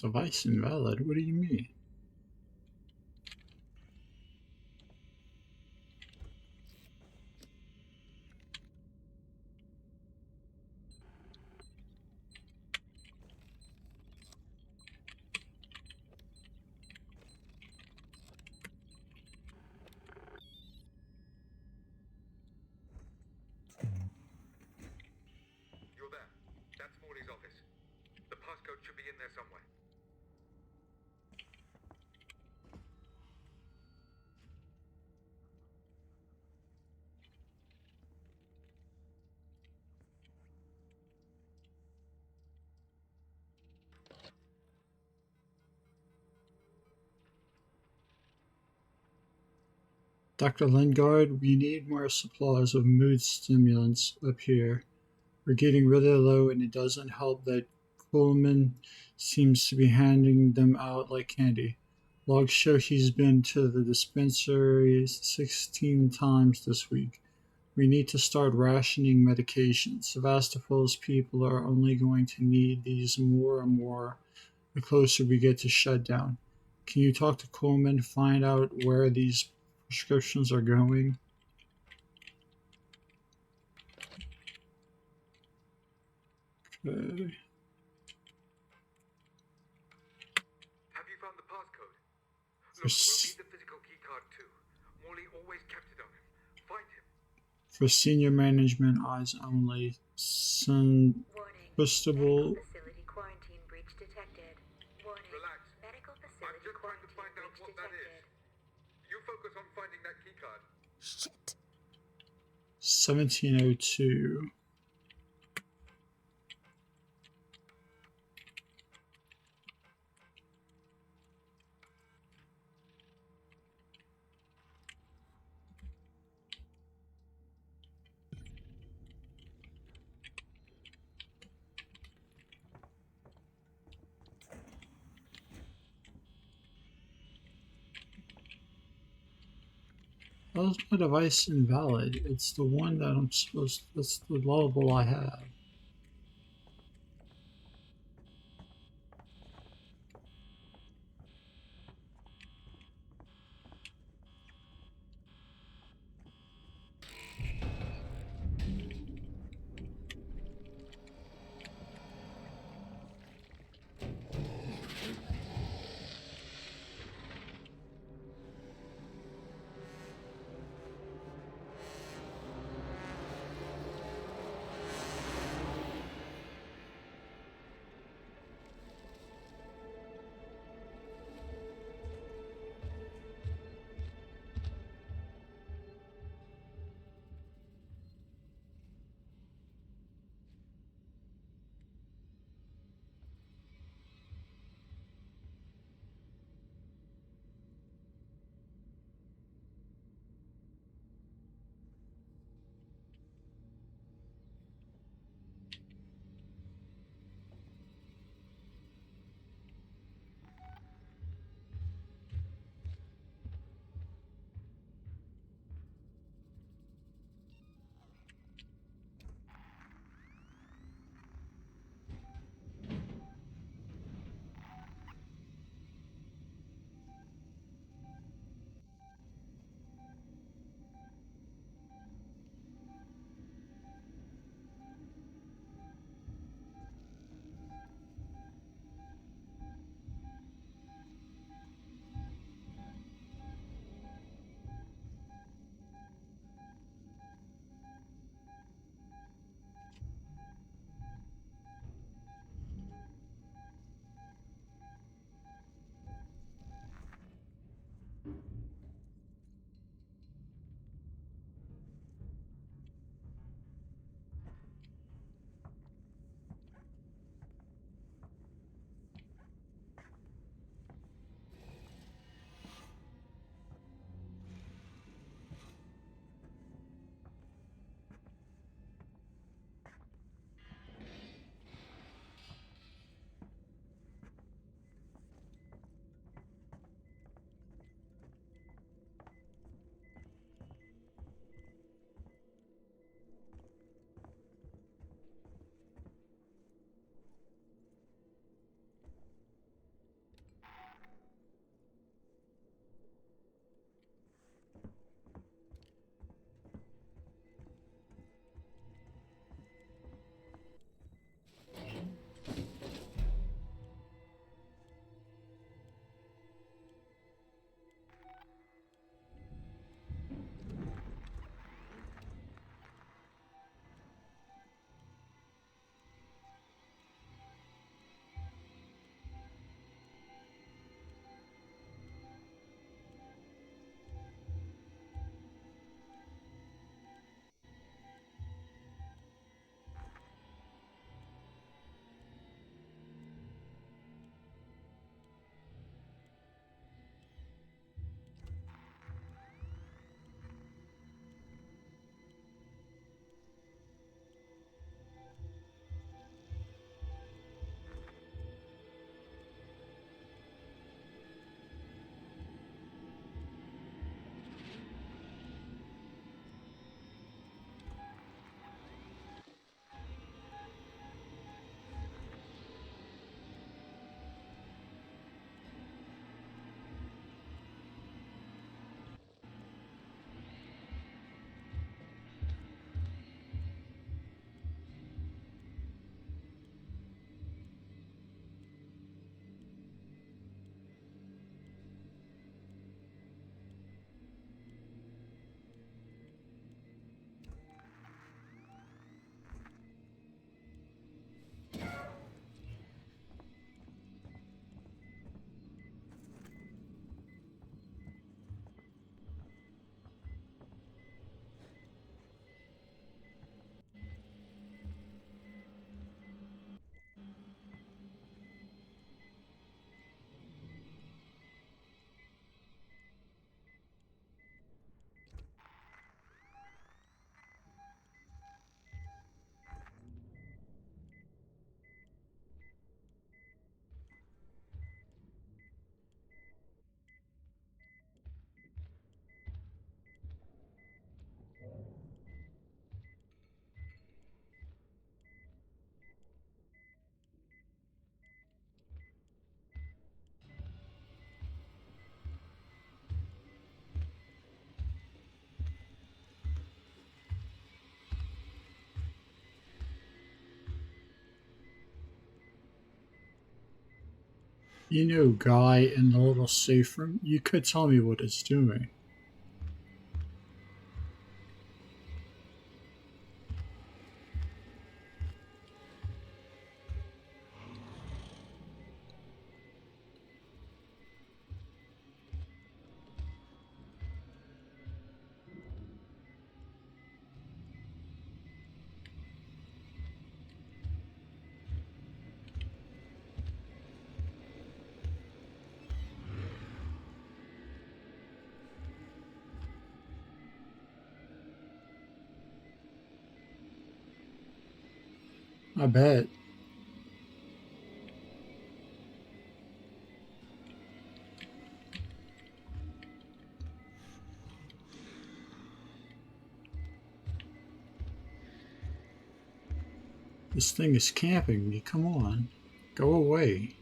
Device invalid? What do you mean? should be in there somewhere. Dr. Lingard, we need more supplies of mood stimulants up here. We're getting really low, and it doesn't help that Coleman seems to be handing them out like candy. Logs show he's been to the dispensary 16 times this week. We need to start rationing medications. Sevastopol's people are only going to need these more and more the closer we get to shutdown. Can you talk to Coleman, find out where these prescriptions are going? Okay. Have you found the passcode? Look, we'll need the physical keycard too. Morley always kept it on him. Find him. For senior management, eyes only. Cristobal. Facility quarantine breach detected. Warning. Relax. Medical I'm facility just trying to find out what that is. You focus on finding that keycard. Shit. 1702. How is my device invalid? It's the one that I'm supposed to, that's the level I have. You know, guy in the little safe room, you could tell me what it's doing. I bet. This thing is camping me. Come on. Go away.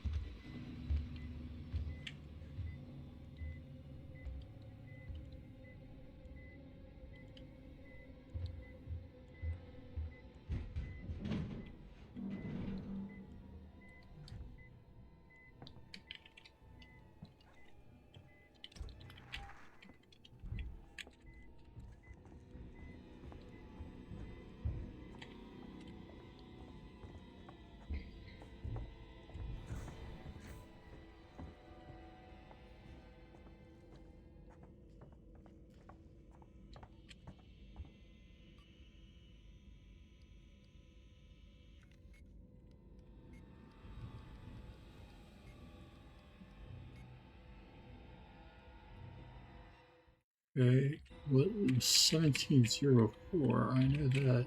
Okay. What 1704? I know that.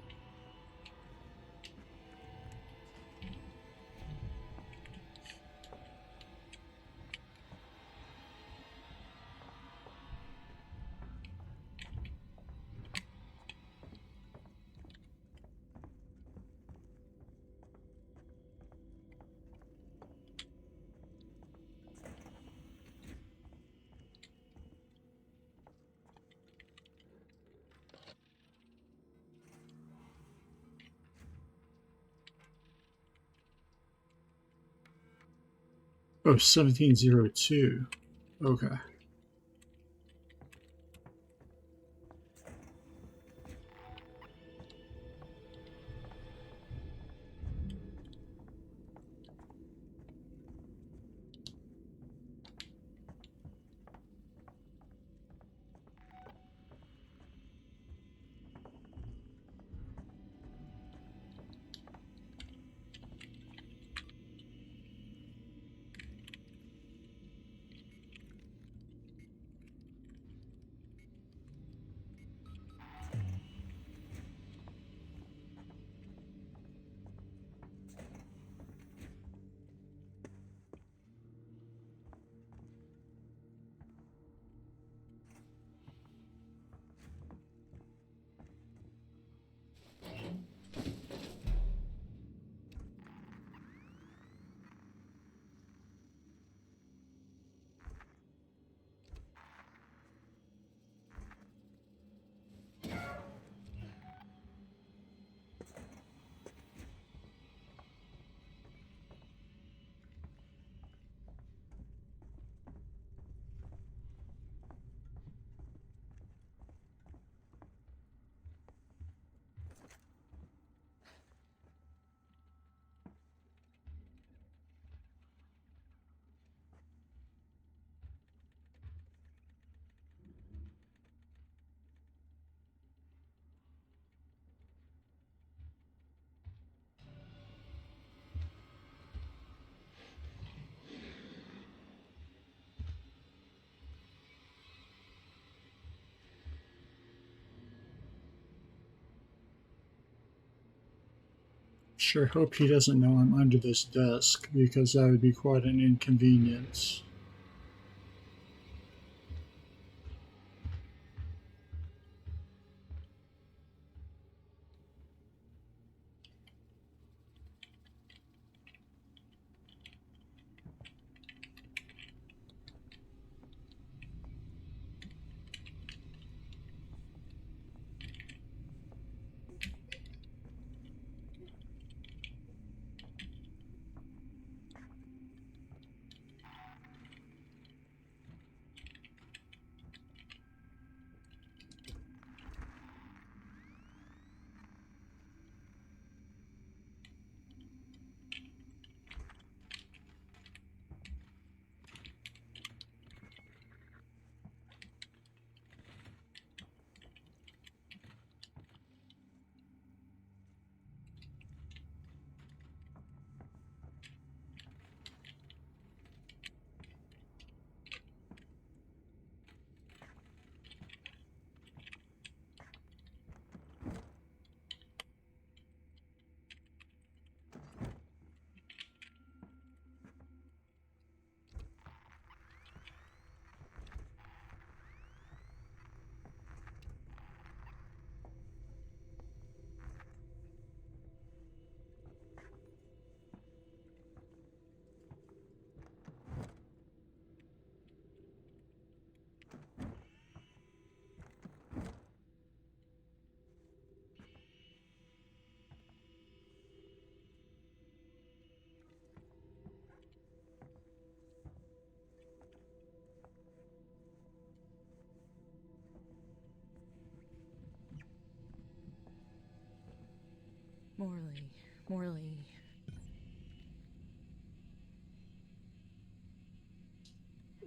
Oh, 1702. Okay. Sure hope he doesn't know I'm under this desk, because that would be quite an inconvenience. Morley.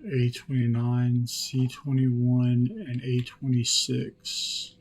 A29, C21, and A26.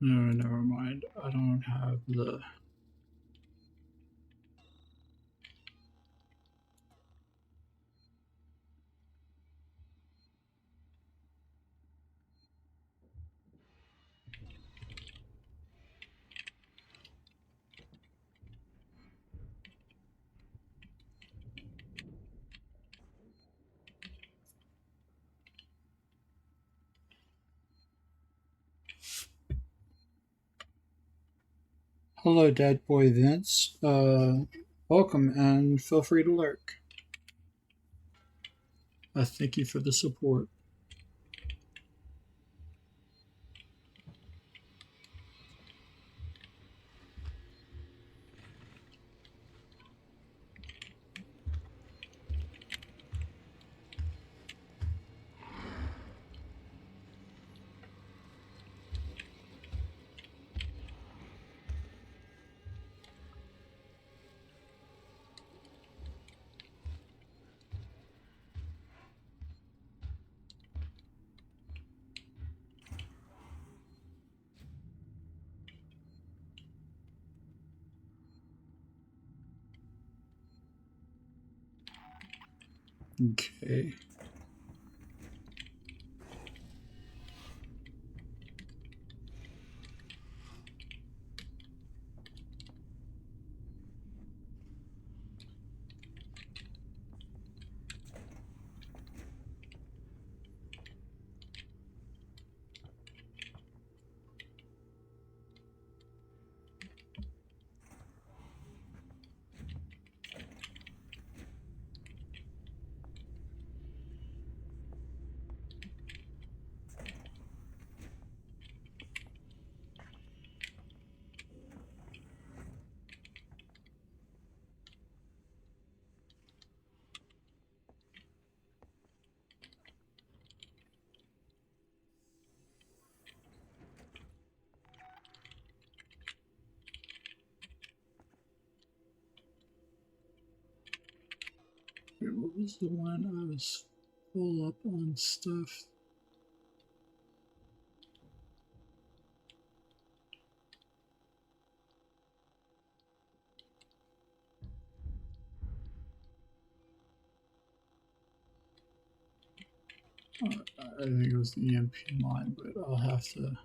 No, never mind. I don't have the... Hello, Dead Boy Vince. Welcome and feel free to lurk. I thank you for the support. Okay. What was the one I was full up on stuff? I think it was the EMP line, but I'll have to...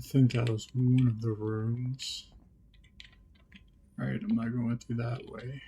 think that was one of the rooms. Alright, I'm not going through that way.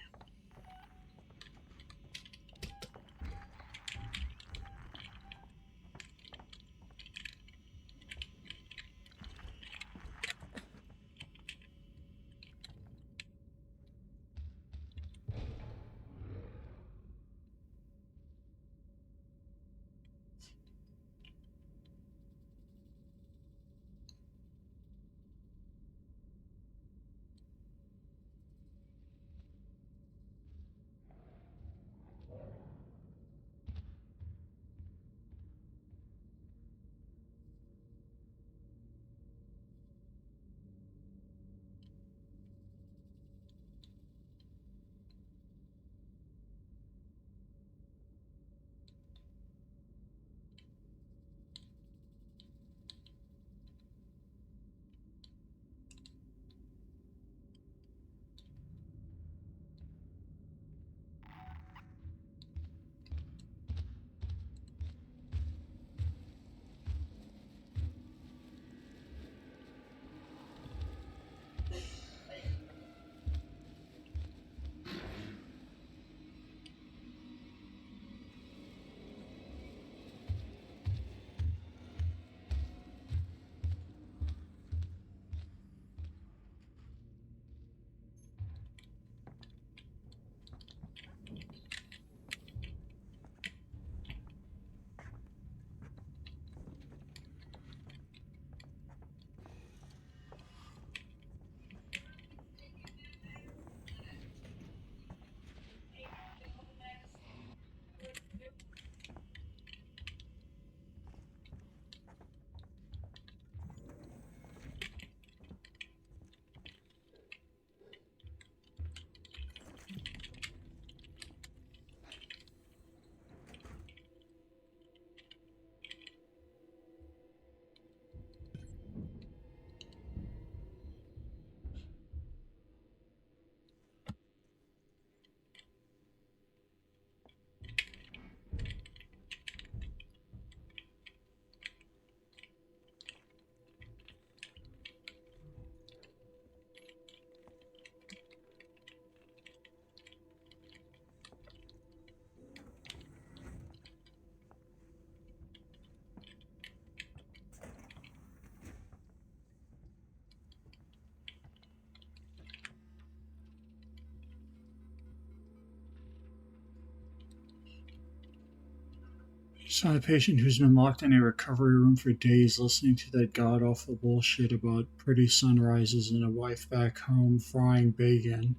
Saw a patient who's been locked in a recovery room for days listening to that god-awful bullshit about pretty sunrises and a wife back home frying bacon.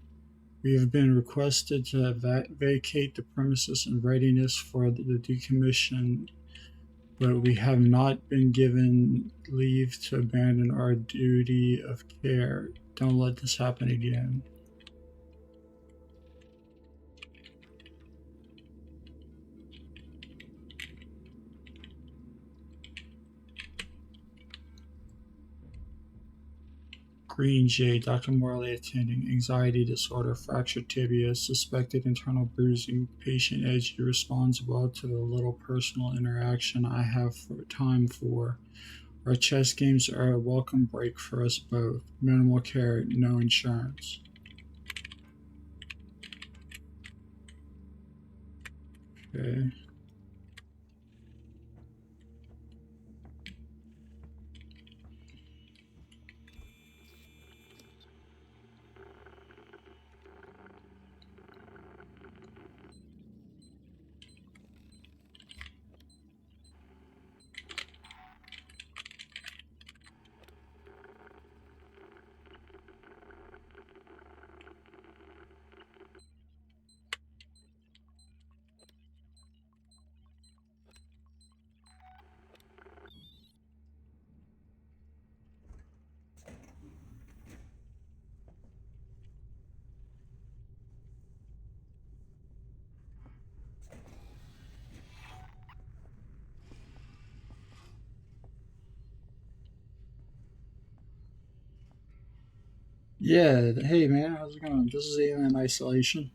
We have been requested to vacate the premises in readiness for the decommission, but we have not been given leave to abandon our duty of care. Don't let this happen again. Green J, Dr. Morley attending, anxiety disorder, fractured tibia, suspected internal bruising, patient edgy, responds well to the little personal interaction I have time for. Our chess games are a welcome break for us both. Minimal care, no insurance. Okay. Yeah, hey man, how's it going? This is Alien Isolation.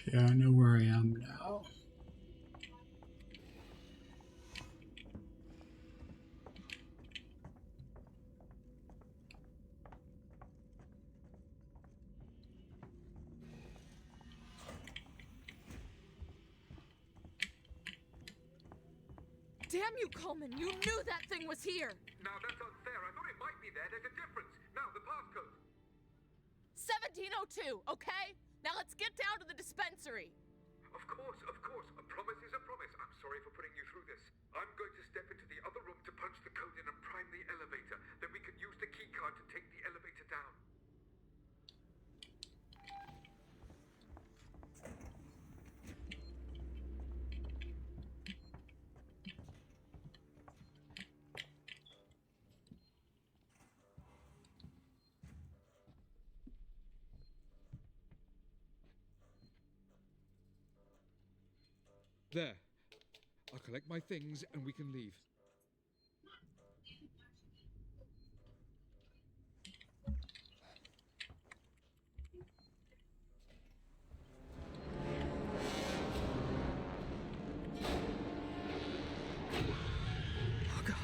Okay, I know where I am now. Damn you, Coleman! You knew that thing was here! Now that's unfair. I thought it might be there. There's a difference. Now, the passcode. 1702, okay? Now let's get down to the dispensary. Of course. A promise is a promise. I'm sorry for putting you through this. I'm going to step into the other room to punch the code in and prime the elevator. Then we can use the key card to take the elevator down. There. I'll collect my things and we can leave. Oh, God.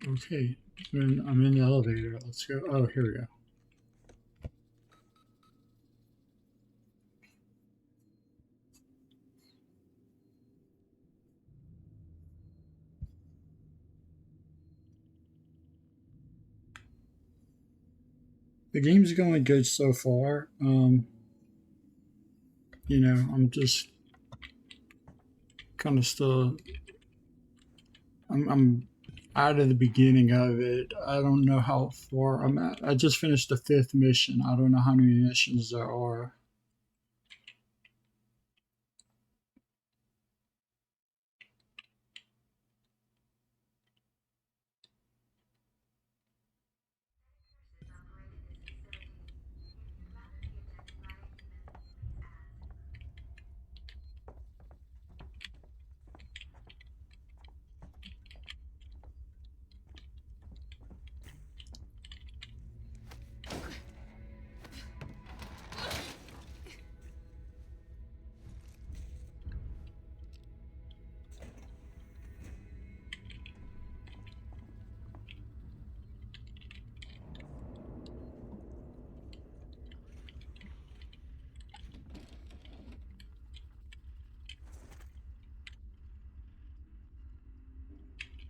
Okay, I'm in the elevator. Let's go. Oh, here we go. The game's going good so far. You know, I'm just kind of still. I'm out of the beginning of it. I don't know how far I'm at. I just finished the 5th mission. I don't know how many missions there are.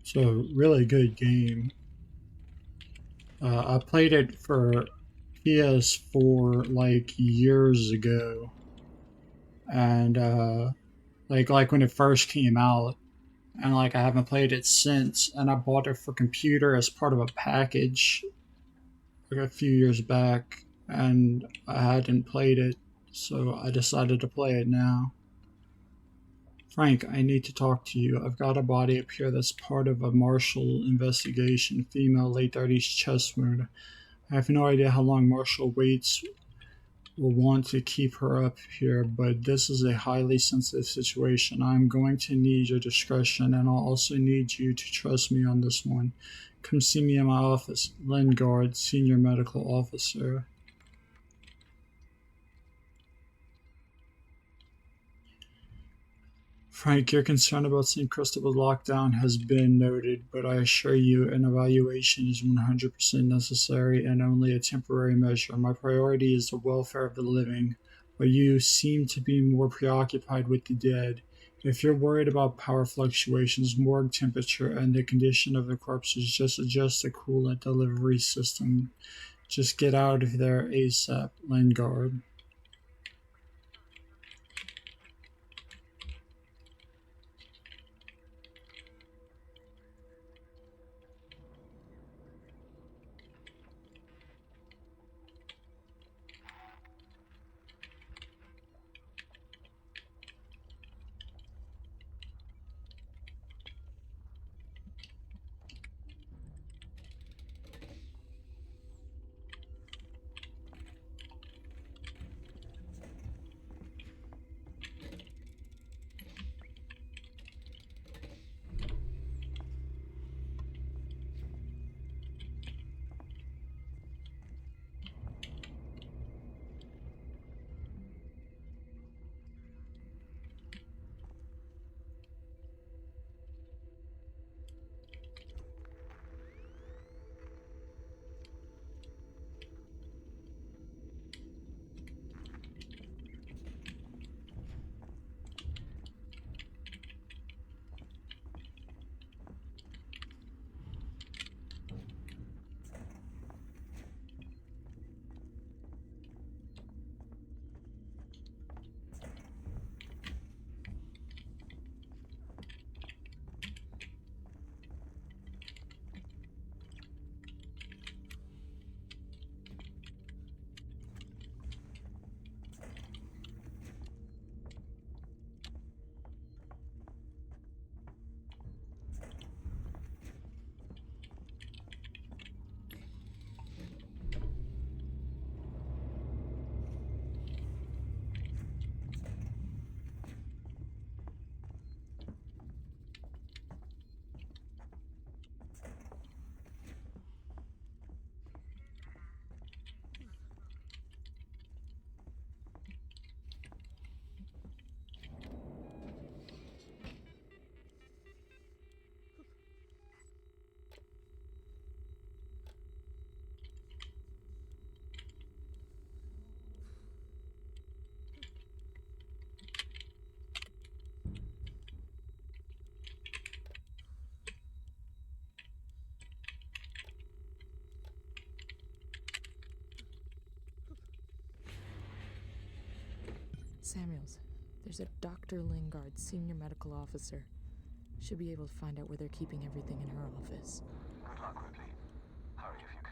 So, really good game. I played it for PS4 like years ago, and like when it first came out, and like I haven't played it since. And I bought it for computer as part of a package like a few years back, and I hadn't played it, so I decided to play it now. Frank, I need to talk to you. I've got a body up here that's part of a Marshall investigation. Female, late 30s, chest wound. I have no idea how long Marshall waits will want to keep her up here, but this is a highly sensitive situation. I'm going to need your discretion, and I'll also need you to trust me on this one. Come see me in my office. Lingard, Senior Medical Officer. Frank, your concern about St. Christopher lockdown has been noted, but I assure you an evaluation is 100% necessary and only a temporary measure. My priority is the welfare of the living, but you seem to be more preoccupied with the dead. If you're worried about power fluctuations, morgue temperature, and the condition of the corpses, just adjust the coolant delivery system. Just get out of there ASAP, Lingard. Samuels. There's a Dr. Lingard, senior medical officer. Should be able to find out where they're keeping everything in her office. Good luck, Ripley. Hurry if you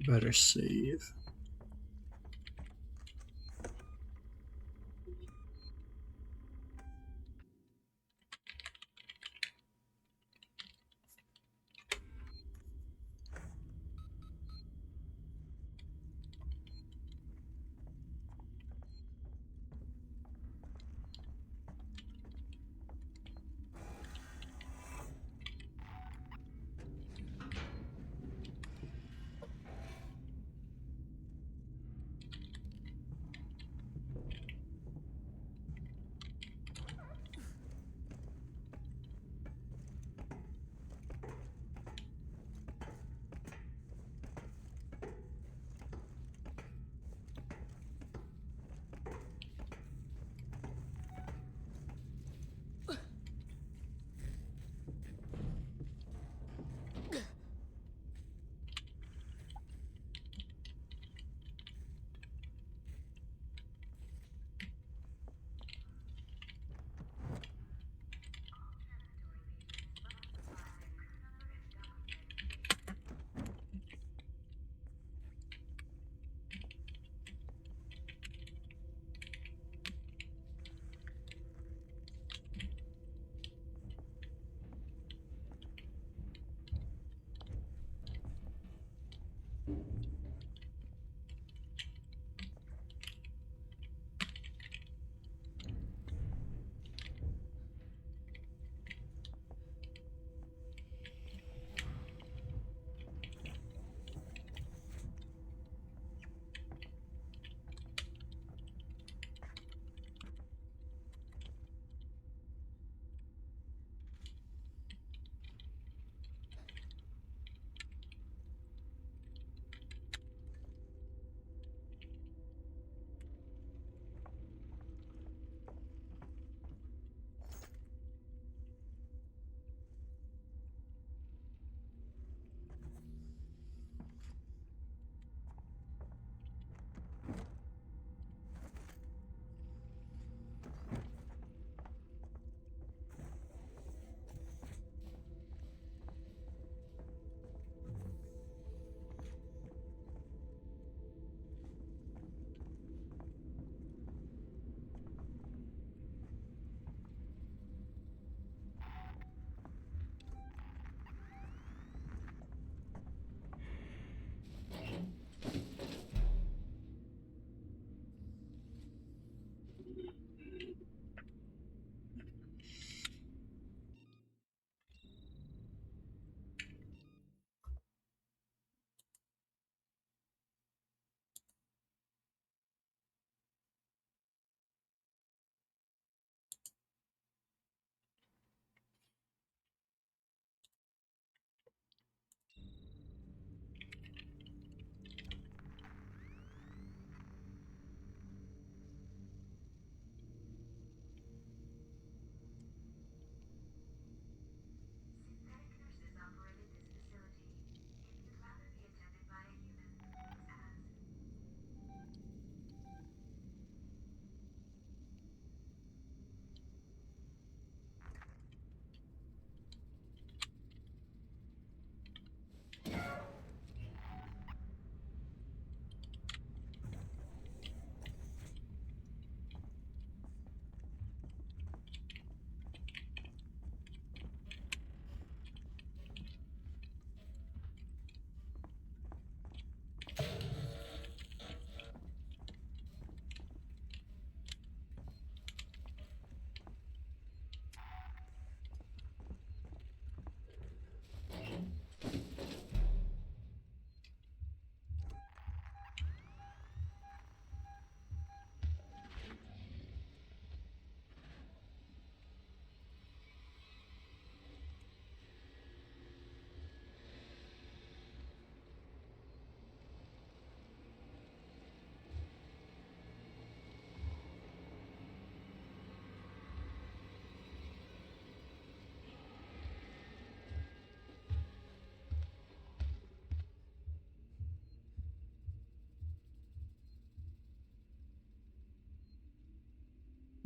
can. Better save.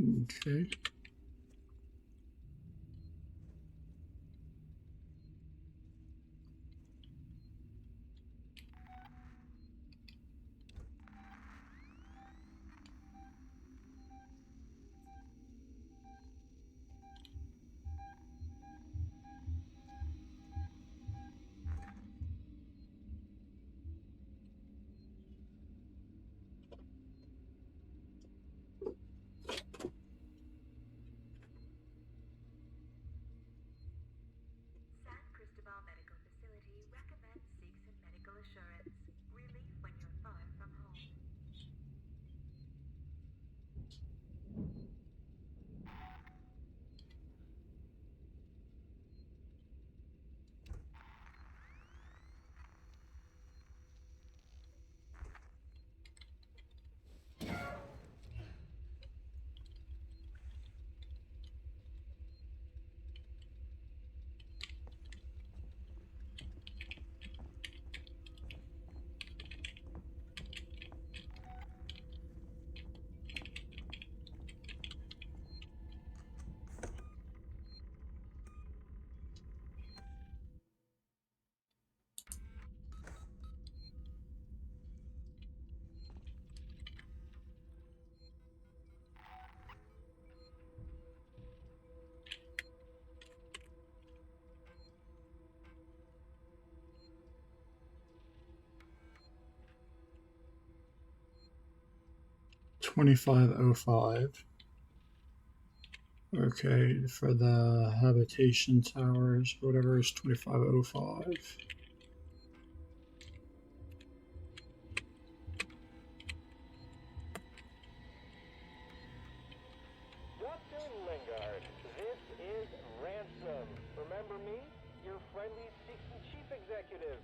Okay. San Cristobal Medical Facility recommends Seegson Medical Assurance. Relief when you're far from home. $25.05. Okay, for the habitation towers, whatever is $25.05. Dr. Lingard, this is Ransom. Remember me? Your friendly Seegson chief executive.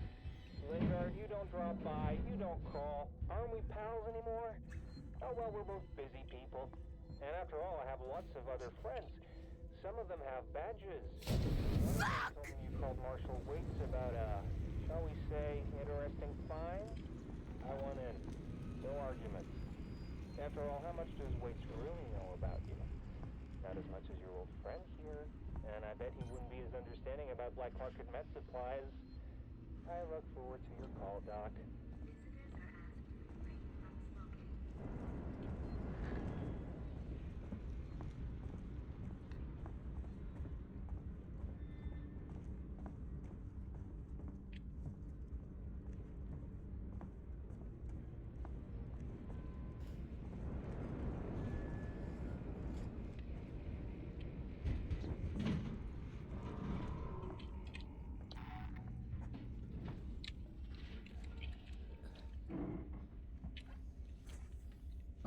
Lingard, you don't drop by, you don't call. Aren't we pals anymore? Oh, well, we're both busy people. And after all, I have lots of other friends. Some of them have badges. One of them told me you called Marshal Waits about a, shall we say, interesting find. I want in. No arguments. After all, how much does Waits really know about you? Not as much as your old friend here. And I bet he wouldn't be as understanding about black market med supplies. I look forward to your call, Doc.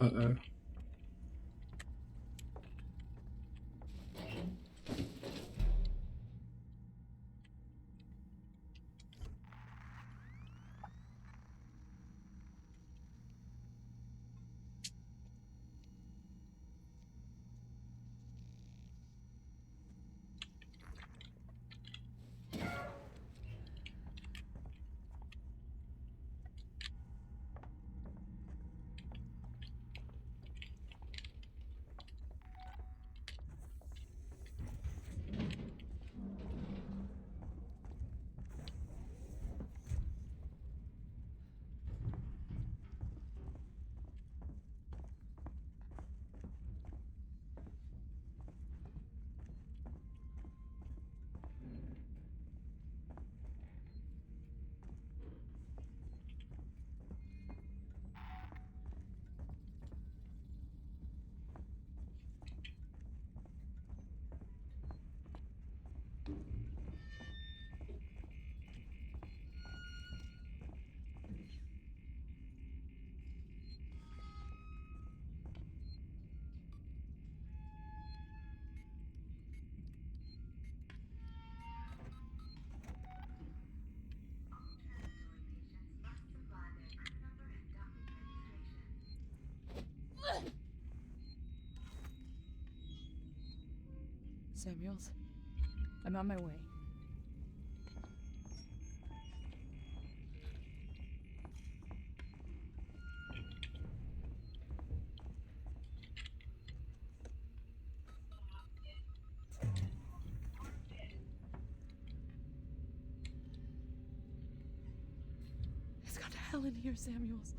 Uh-oh. Samuels, I'm on my way. not hell in here, Samuels.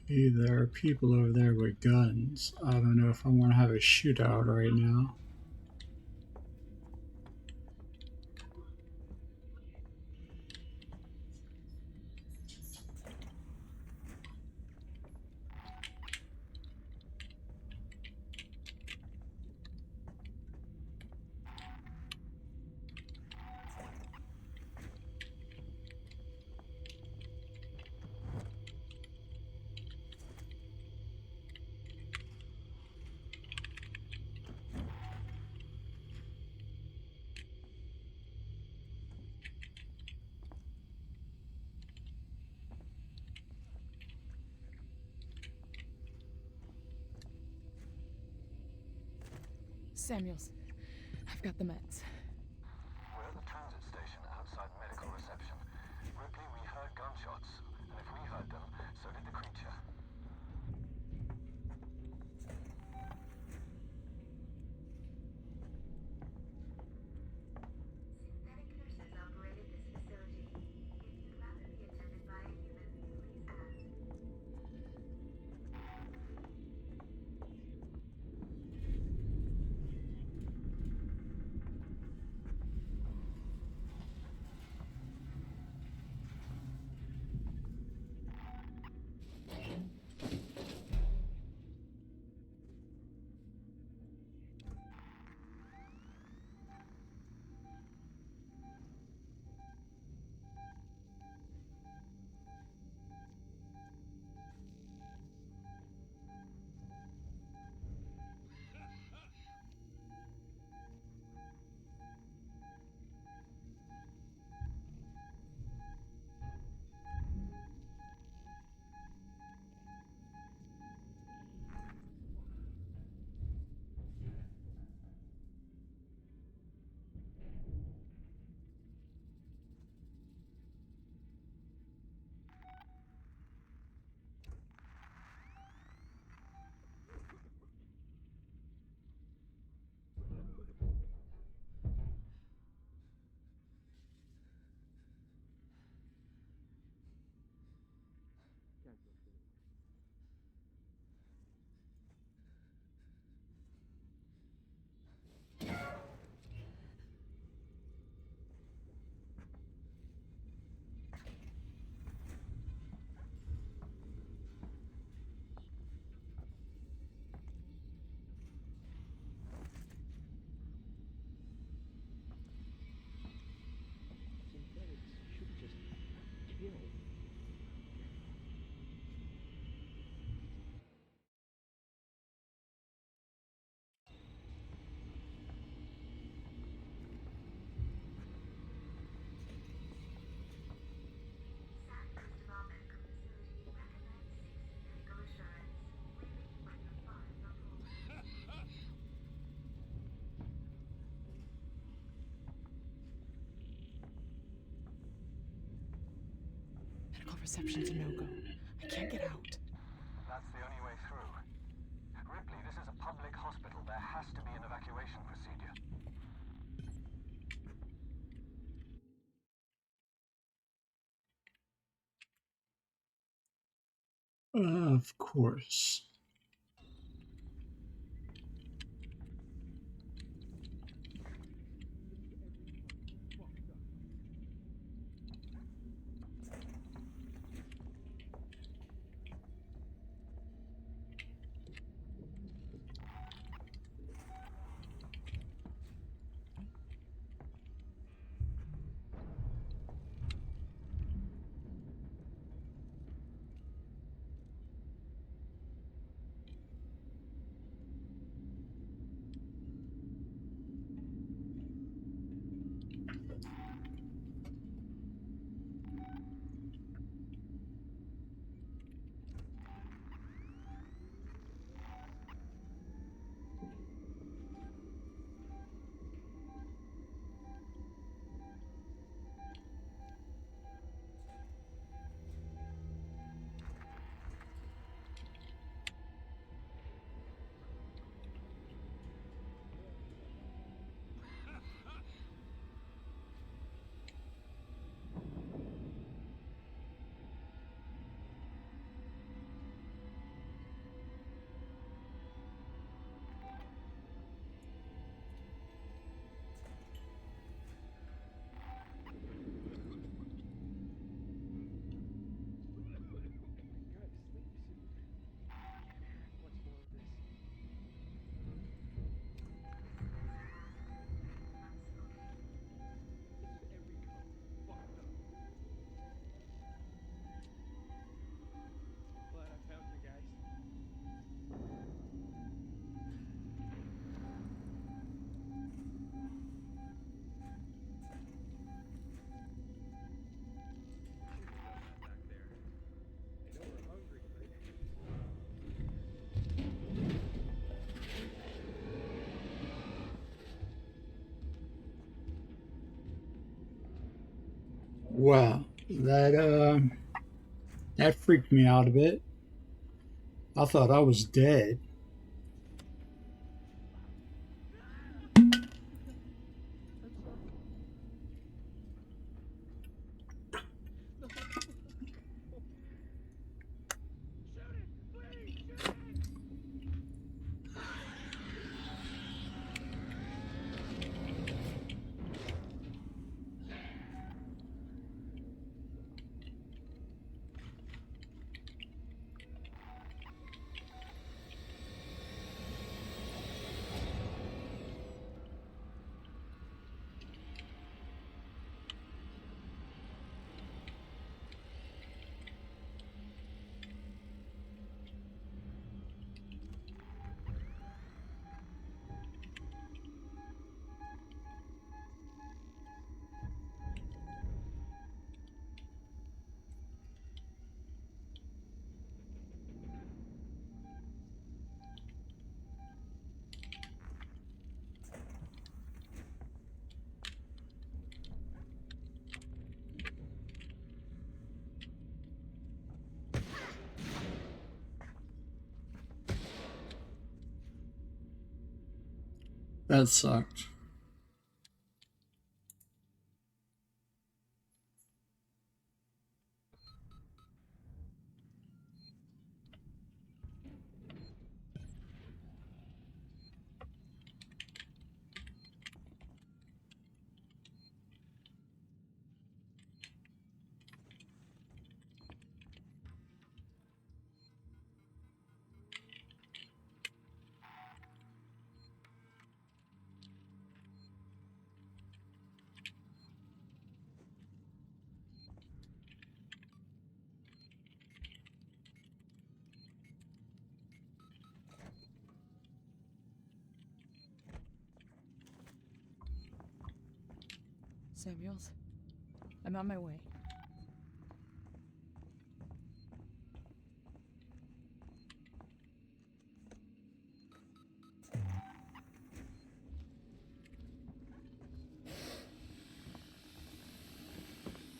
Okay, there are people over there with guns. I don't know if I want to have a shootout right now. Samuels, I've got the meds. We're at the transit station outside medical reception. Ripley, we heard gunshots, and if we heard them, so did the creature. Synthetic nurses operated this facility. If you'd rather be attended by a human, please ask. Medical reception's a no-go. I can't get out. That's the only way through. Ripley, this is a public hospital. There has to be an evacuation procedure. Of course. Wow, that freaked me out a bit. I thought I was dead. That sucked. Samuels, I'm on my way.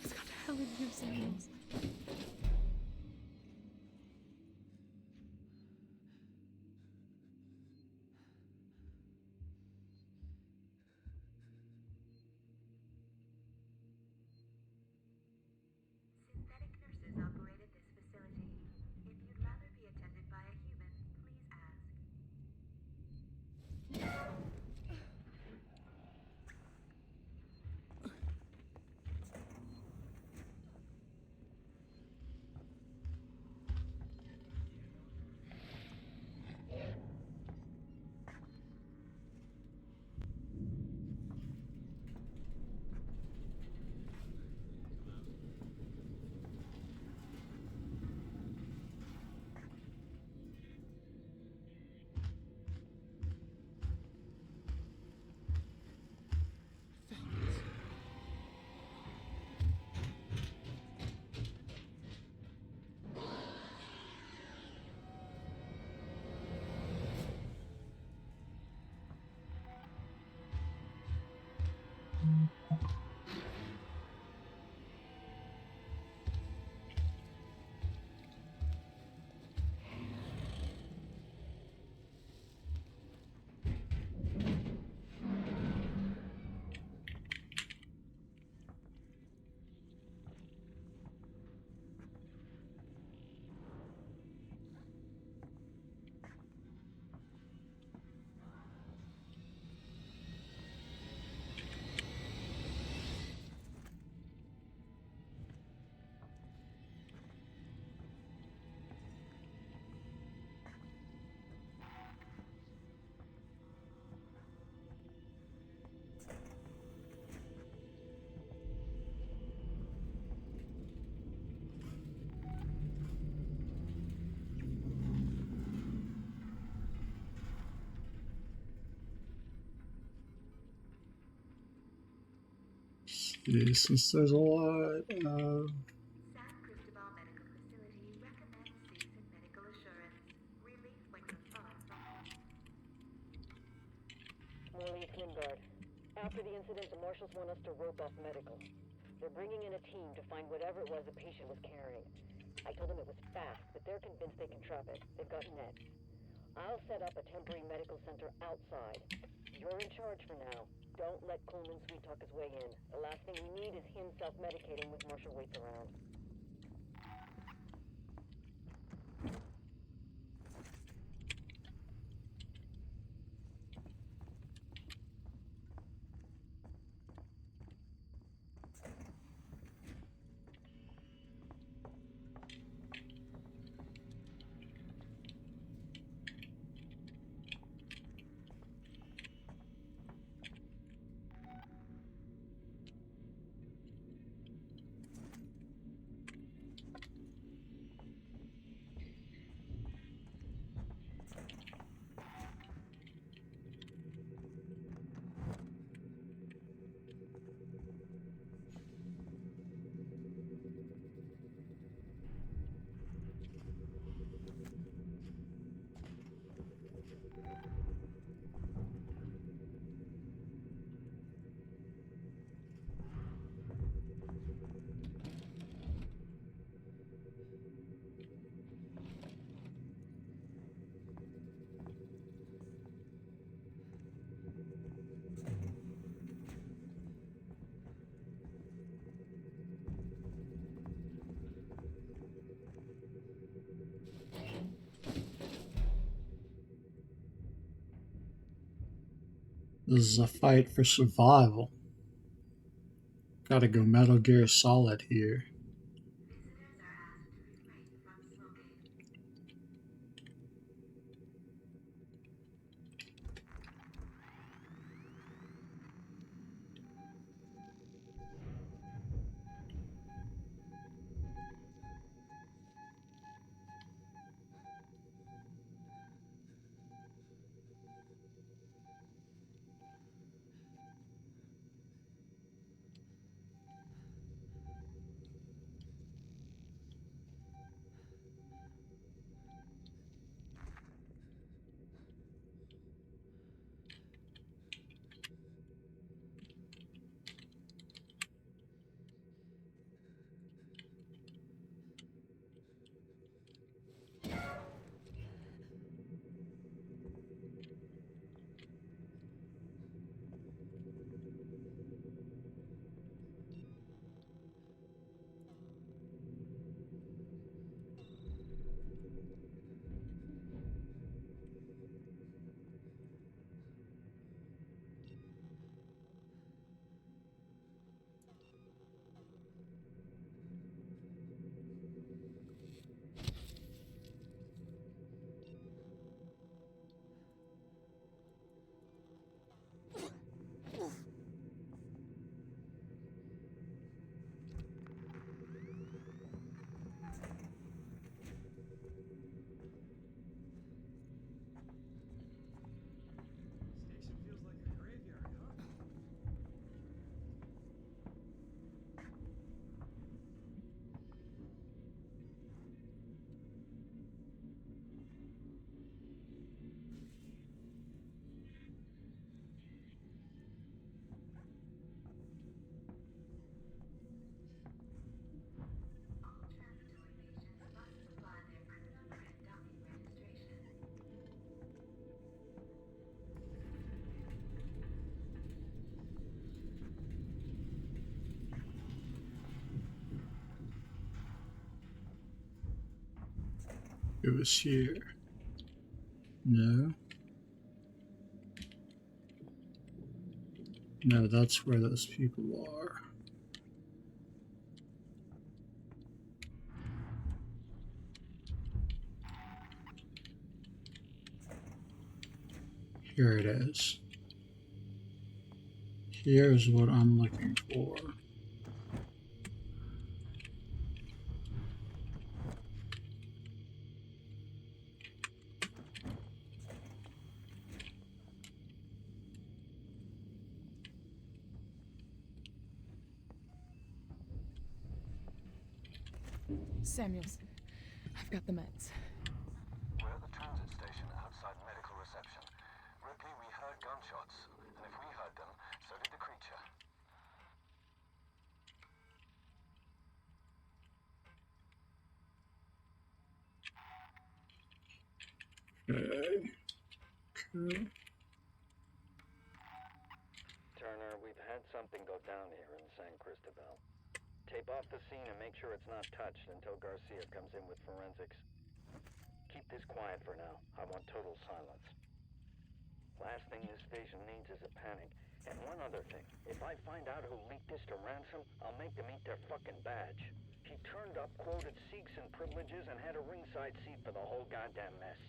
It's got to hell in you, Samuels. Synthetic nurses operated this facility. If you'd rather be attended by a human, please ask. Since there's a lot of... San Cristobal Medical Facility recommends Citizen Medical Assurance. Relief when you're far from home. Morley, it's Lingard. After the incident, the marshals want us to rope off medical. They're bringing in a team to find whatever it was the patient was carrying. I told them it was fast, but they're convinced they can trap it. They've got nets. I'll set up a temporary medical center outside. You're in charge for now. Don't let Coleman sweet talk his way in. The last thing we need is him self-medicating with Marshal Waits around. This is a fight for survival. Gotta go Metal Gear Solid here. It was here. No. No, that's where those people are. Here it is. Here's what I'm looking for. Samuels, I've got the meds. We're at the transit station outside medical reception. Ripley, we heard gunshots, and if we heard them, so did the creature. Okay. Okay. Turner, we've had something go down here in San Cristobal. Tape off the scene and make sure it's not touched until Garcia comes in with forensics. Keep this quiet for now. I want total silence. Last thing this station needs is a panic. And one other thing. If I find out who leaked this to Ransom, I'll make them eat their fucking badge. He turned up, quoted Sikhs and privileges, and had a ringside seat for the whole goddamn mess.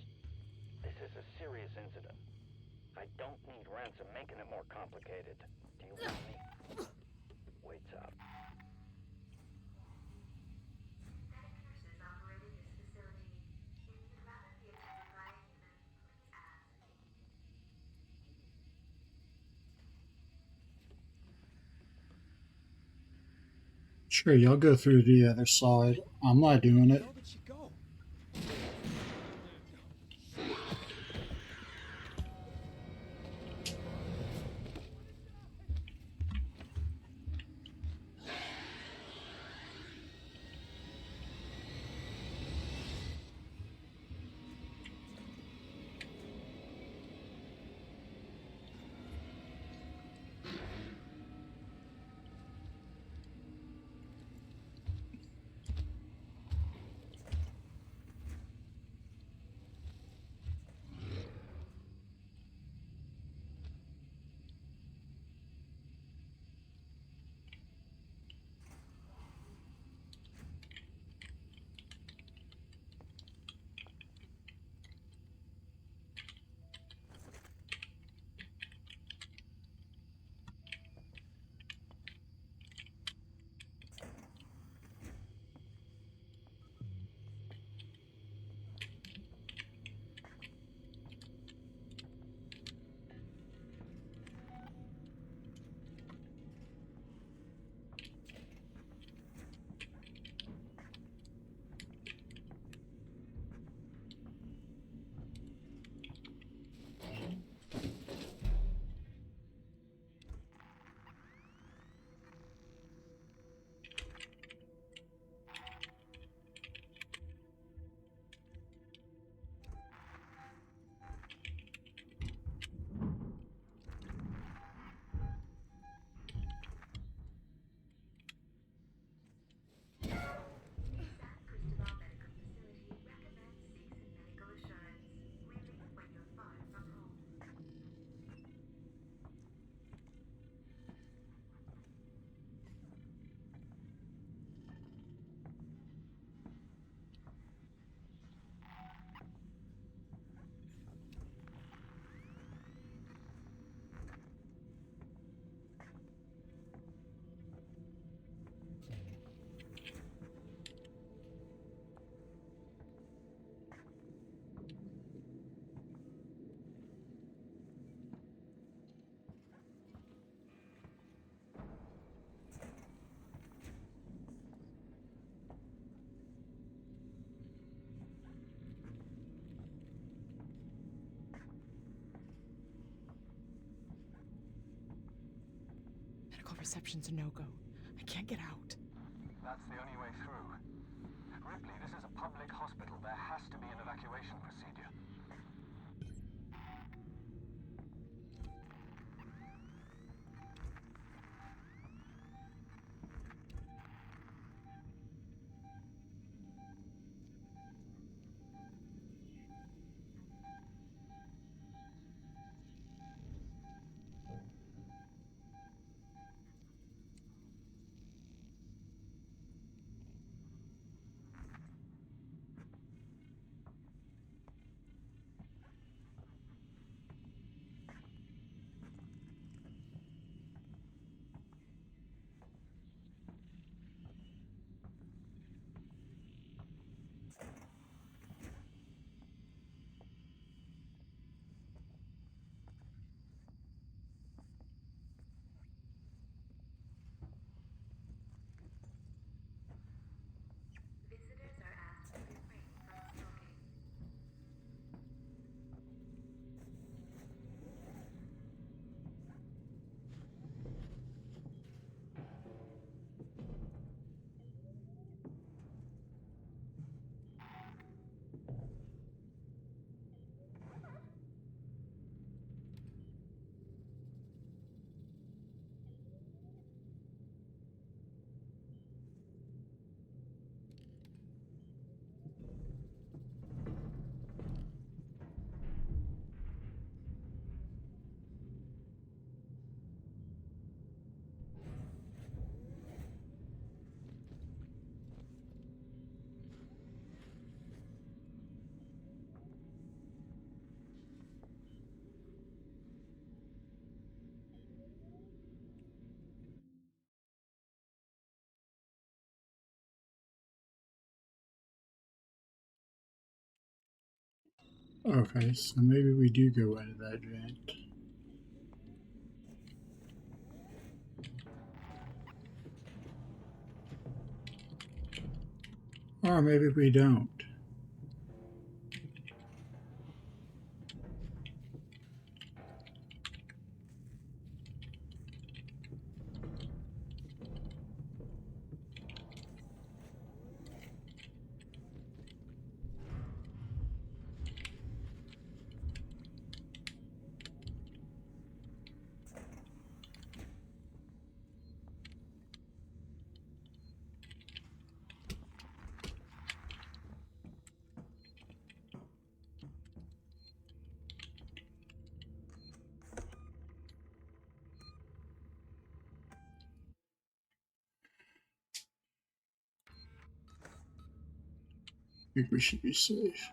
This is a serious incident. I don't need Ransom making it more complicated. Do you want me? Waits out. Synthetic nurses operating this facility. If you'd rather be attended by a human, please ask. Sure, y'all go through the other side. I'm not doing it. Medical reception's a no-go. I can't get out. That's the only way through. Ripley, this is a public hospital. There has to be an evacuation procedure. Okay, so maybe we do go into that vent. Or maybe we don't. I think we should be safe.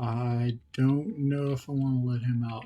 I don't know if I want to let him out.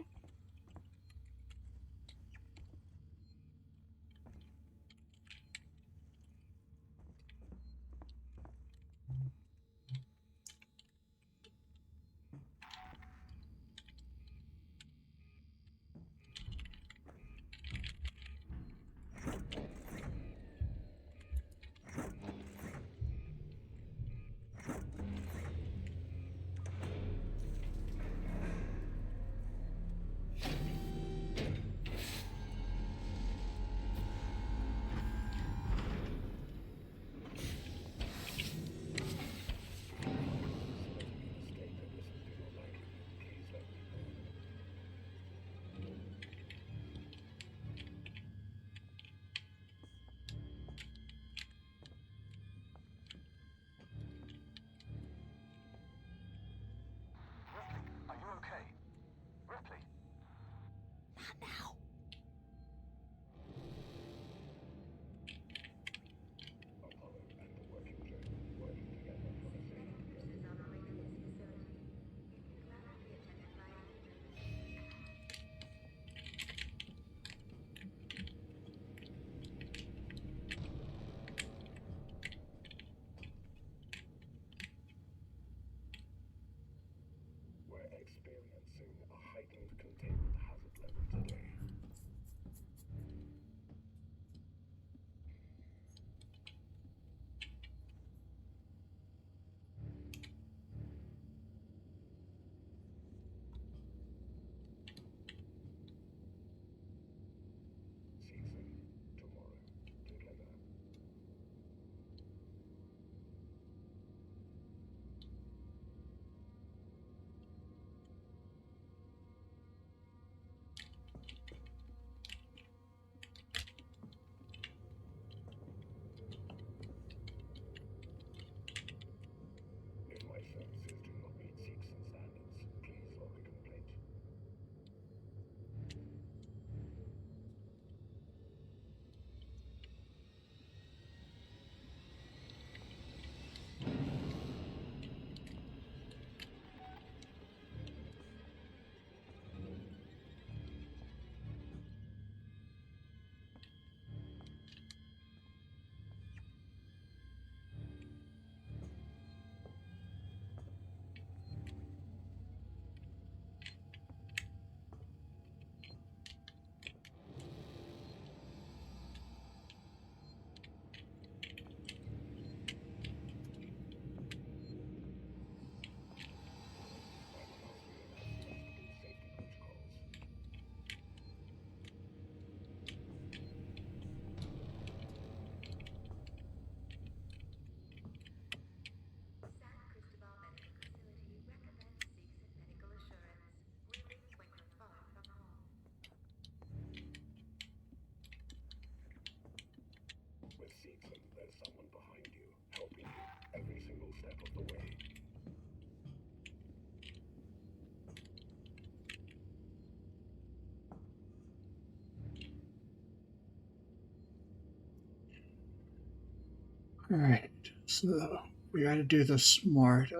Alright, so we gotta do this smart.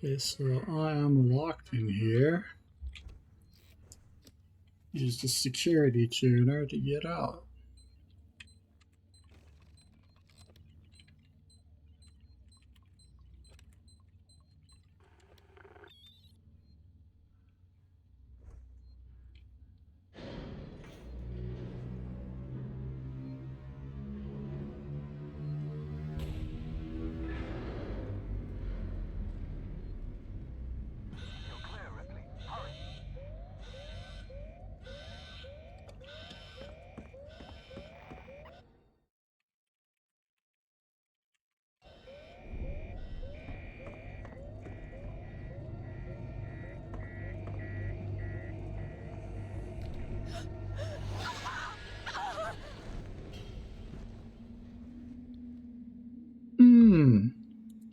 Okay, so I am locked in here. Use the security tuner to get out.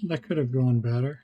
That could have gone better.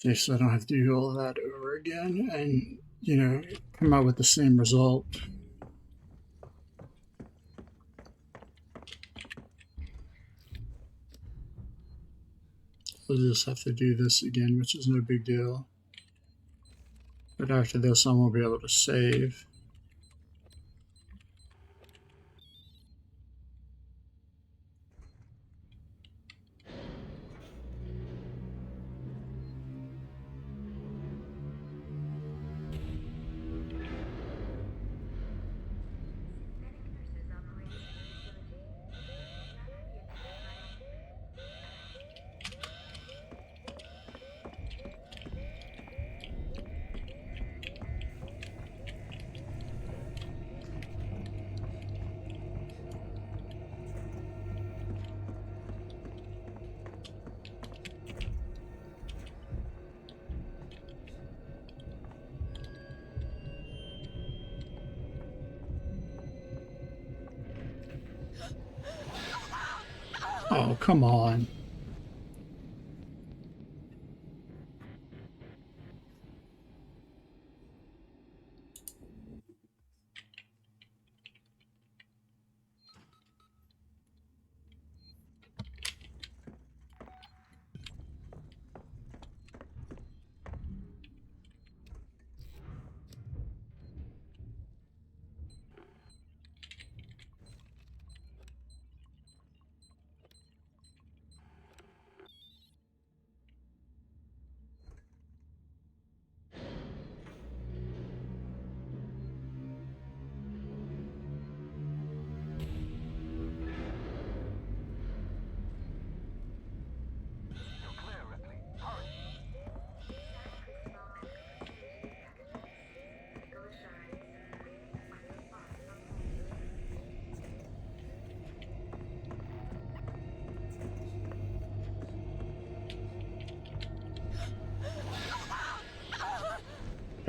Okay, so I don't have to do all that over again and, you know, come out with the same result. We'll just have to do this again, which is no big deal. But after this, I won't be able to save. Oh, come on.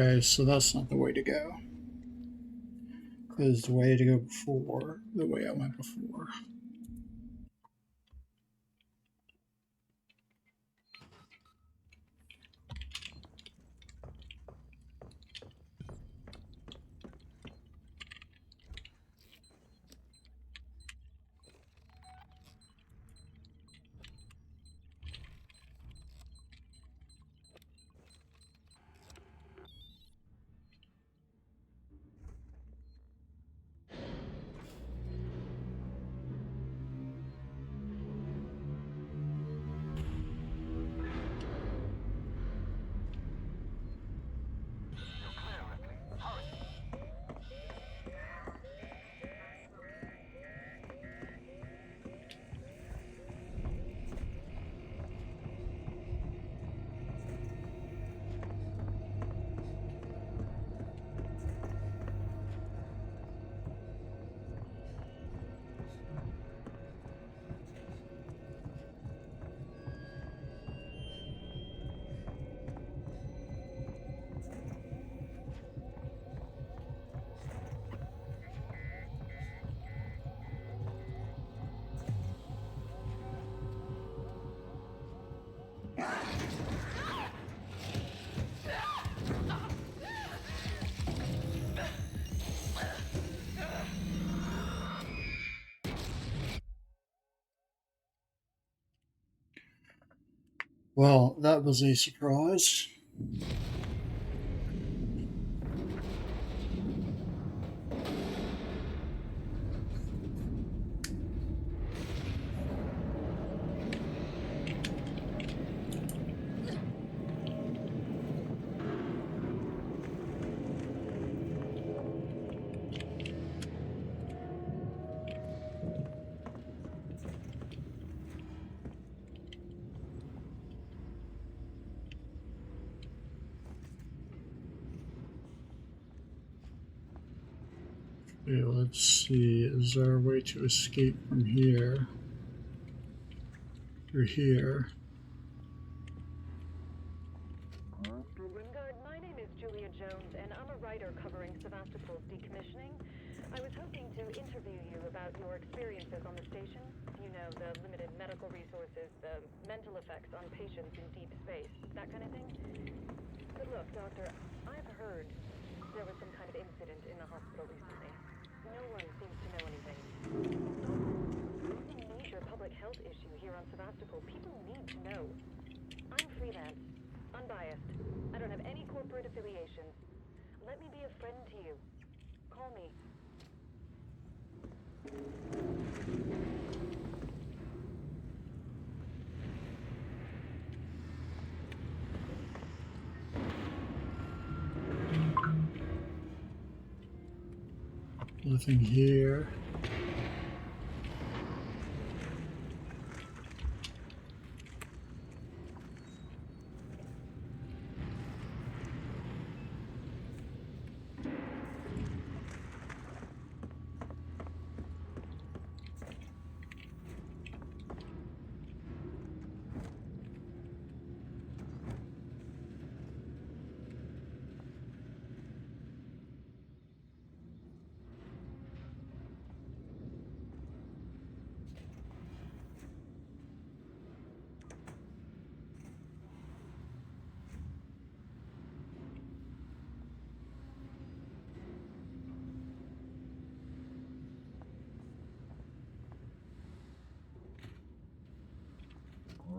Okay, so that's not the way to go. Because the way to go before, the way I went before. Well, that was a surprise. Okay, let's see. Is there a way to escape from here? Through here. Wingard, my name is Julia Jones, and I'm a writer covering Sevastopol's decommissioning. I was hoping to interview you about your experiences on the station. You know, the limited medical resources, the mental effects on patients in deep space, that kind of thing. But look, Doctor, I've heard there was some kind of incident in the hospital recently. No one seems to know anything. It's a major public health issue here on Sevastopol. People need to know. I'm freelance, unbiased. I don't have any corporate affiliations. Let me be a friend to you. Call me. Nothing here.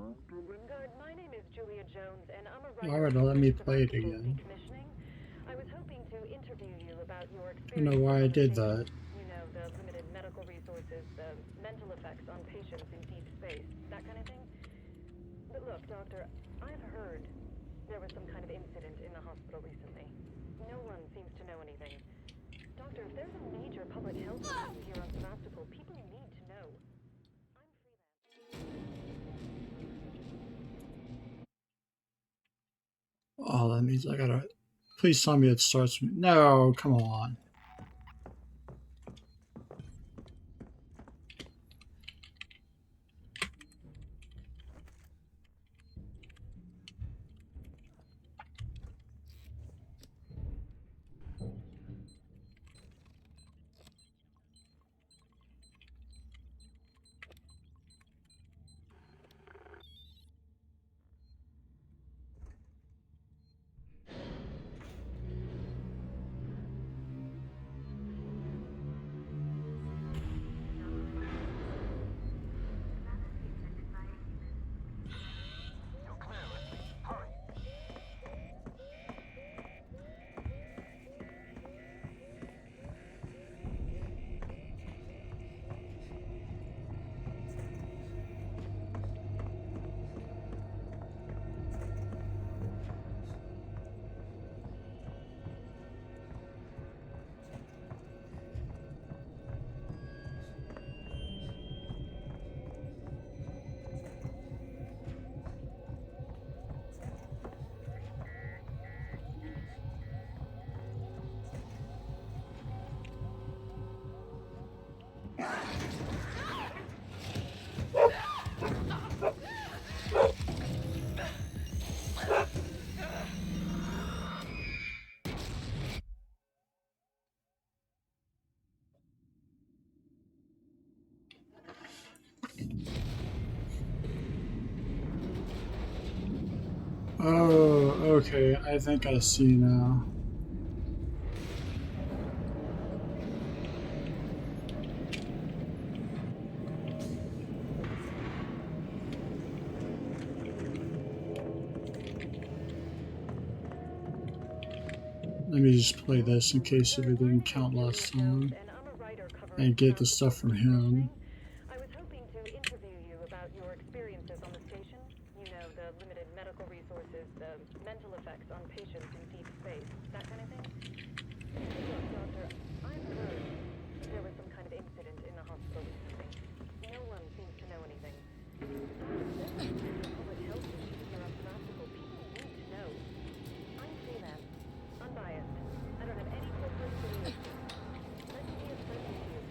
Grimgard, my name is Julia Jones, and I'm a writer. Alright, let me play it again. I was hoping to interview you about your I don't experience. know why I did that. You know, the limited medical resources, the mental effects on patients in deep space, that kind of thing. But look, Doctor, I've heard there was some kind of incident in the hospital recently. No one seems to know anything. Doctor, if there's a major public health issue here on Sevastopol, people need to know. Oh, that means I gotta... Please tell me it starts with... No, come on. Oh, okay. I think I see now. Let me just play this in case if it didn't count last time. And get the stuff from him. I was hoping to interview you about your experiences on the station. You know, the limited medical resources, the mental effects on patients in deep space, that kind of thing. Look, Doctor, I've heard there was some kind of incident in the hospital recently. No one seems to know anything. There's a public health issue here on Sevastopol. People need to know. I'm freelance, unbiased. I don't have any corporate affiliation. Let me be a friend to you.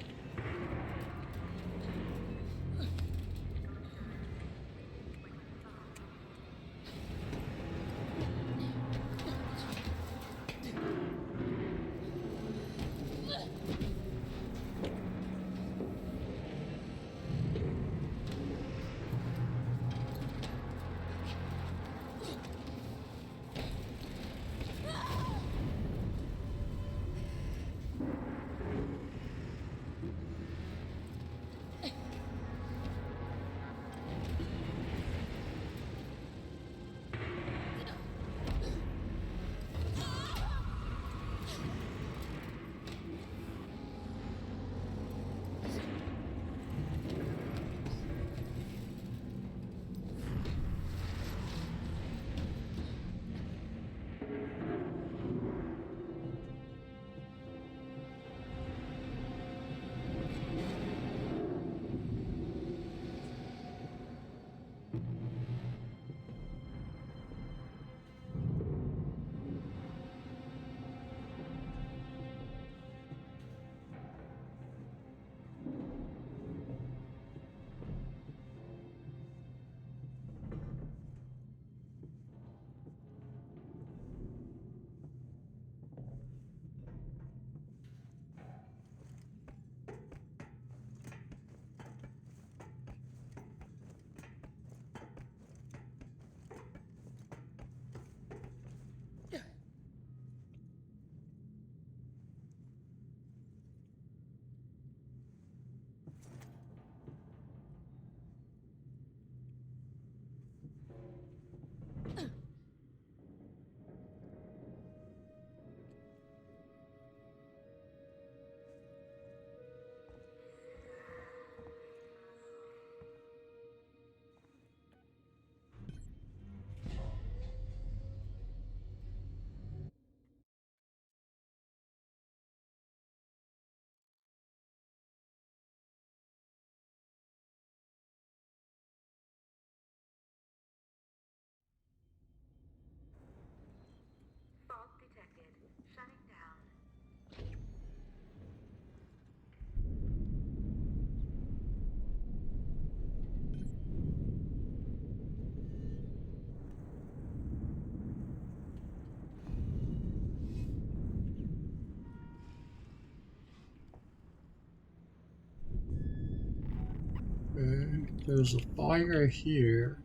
Okay, there's a fire here.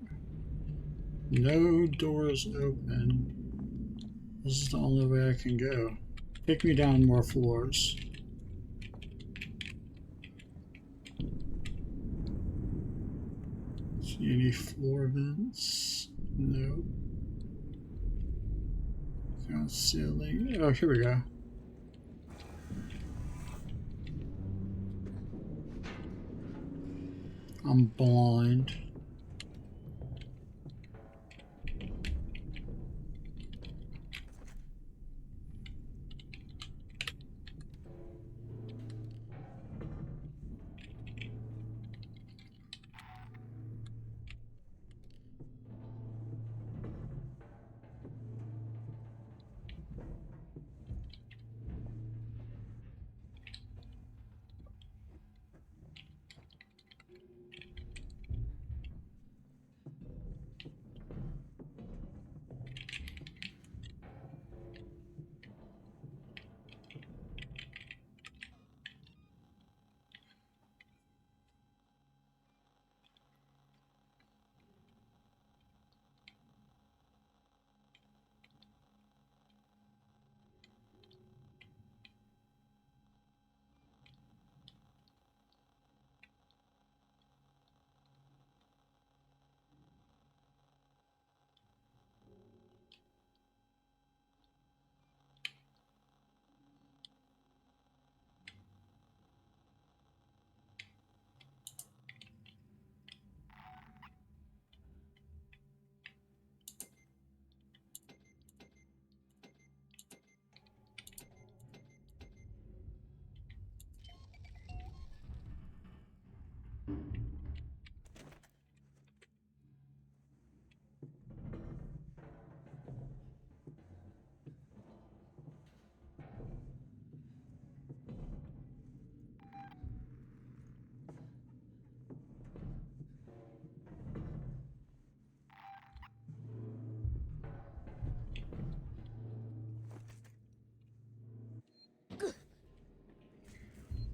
No doors open. This is the only way I can go. Take me down more floors. See any floor vents? No. On ceiling. Oh, here we go. I'm blind.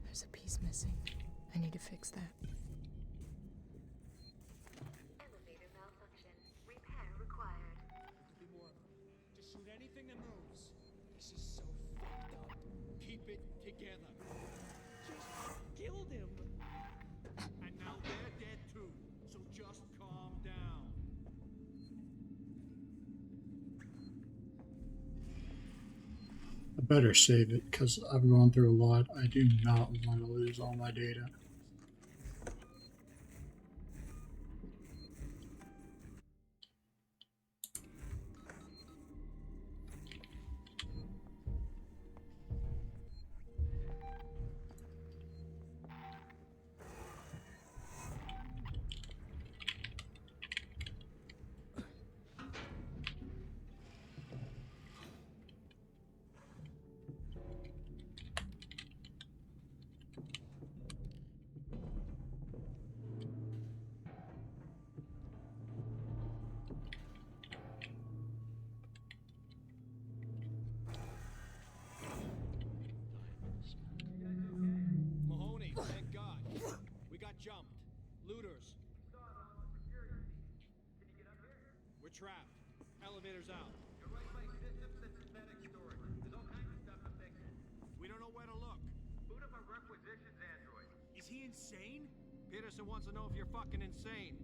There's a piece missing. I need to fix that. Elevator malfunction. Repair required. Just shoot anything that moves. This is so fucked up. Keep it together. Just killed him. And now they're dead too. So just calm down. I better save it because I've gone through a lot. I do not want to lose all my data. Mahoney, thank God. We got jumped. Looters. We're trapped. Elevator's out. You're right by systems and synthetic storage. There's all kinds of stuff to fix. We don't know where to look. Boot up a requisitions android. Is he insane? Peterson wants to know if you're fucking insane.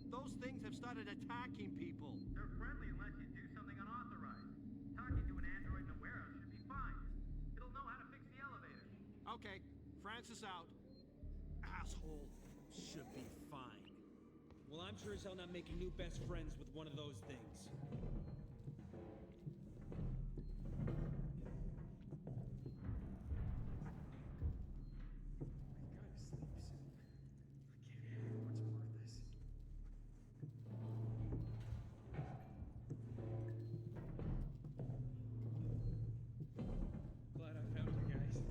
Those things have started attacking people. They're friendly unless you do something unauthorized. Talking to an android in a warehouse should be fine. It'll know how to fix the elevator. Okay, Francis out. Asshole. Should be fine. Well, I'm sure as hell not making new best friends with one of those things. Glad I found you guys.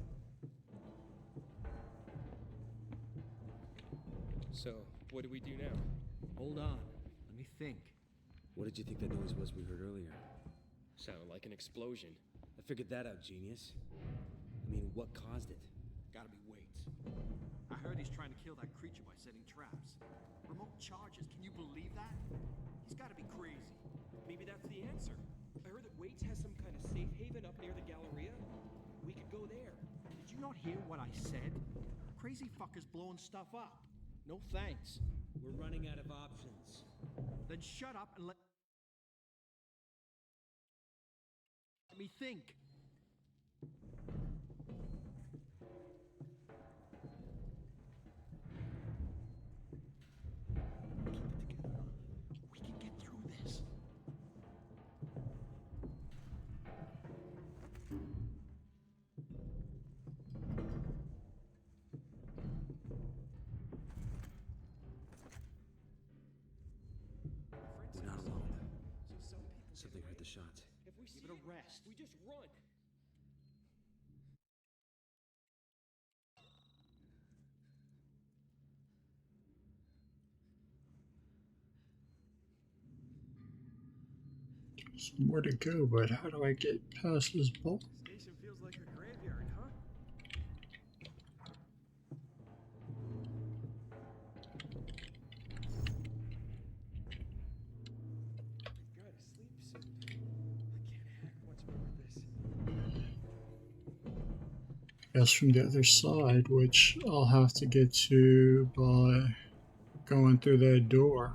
So, what do we do now? Hold on. Let me think. What did you think that noise was we heard earlier? Sounded like an explosion. I figured that out, genius. I mean, what caused it? Gotta be weights. I heard he's trying to kill that creature by setting traps. Remote charges, can you believe that? He's gotta be crazy. Maybe that's the answer. I heard that Waits has some kind of safe haven up near the Galleria. We could go there. Did you not hear what I said? Crazy fucker's blowing stuff up. No thanks. We're running out of options. Then shut up and let me think. We can get through this. We're not alone. Something heard the shots. If we Give it a rest. we just run. There's more to go, but how do I get past this bolt? Station feels like a graveyard, huh? Gotta sleep soon. I can't hack much more of this. Guess from the other side, which I'll have to get to by going through that door.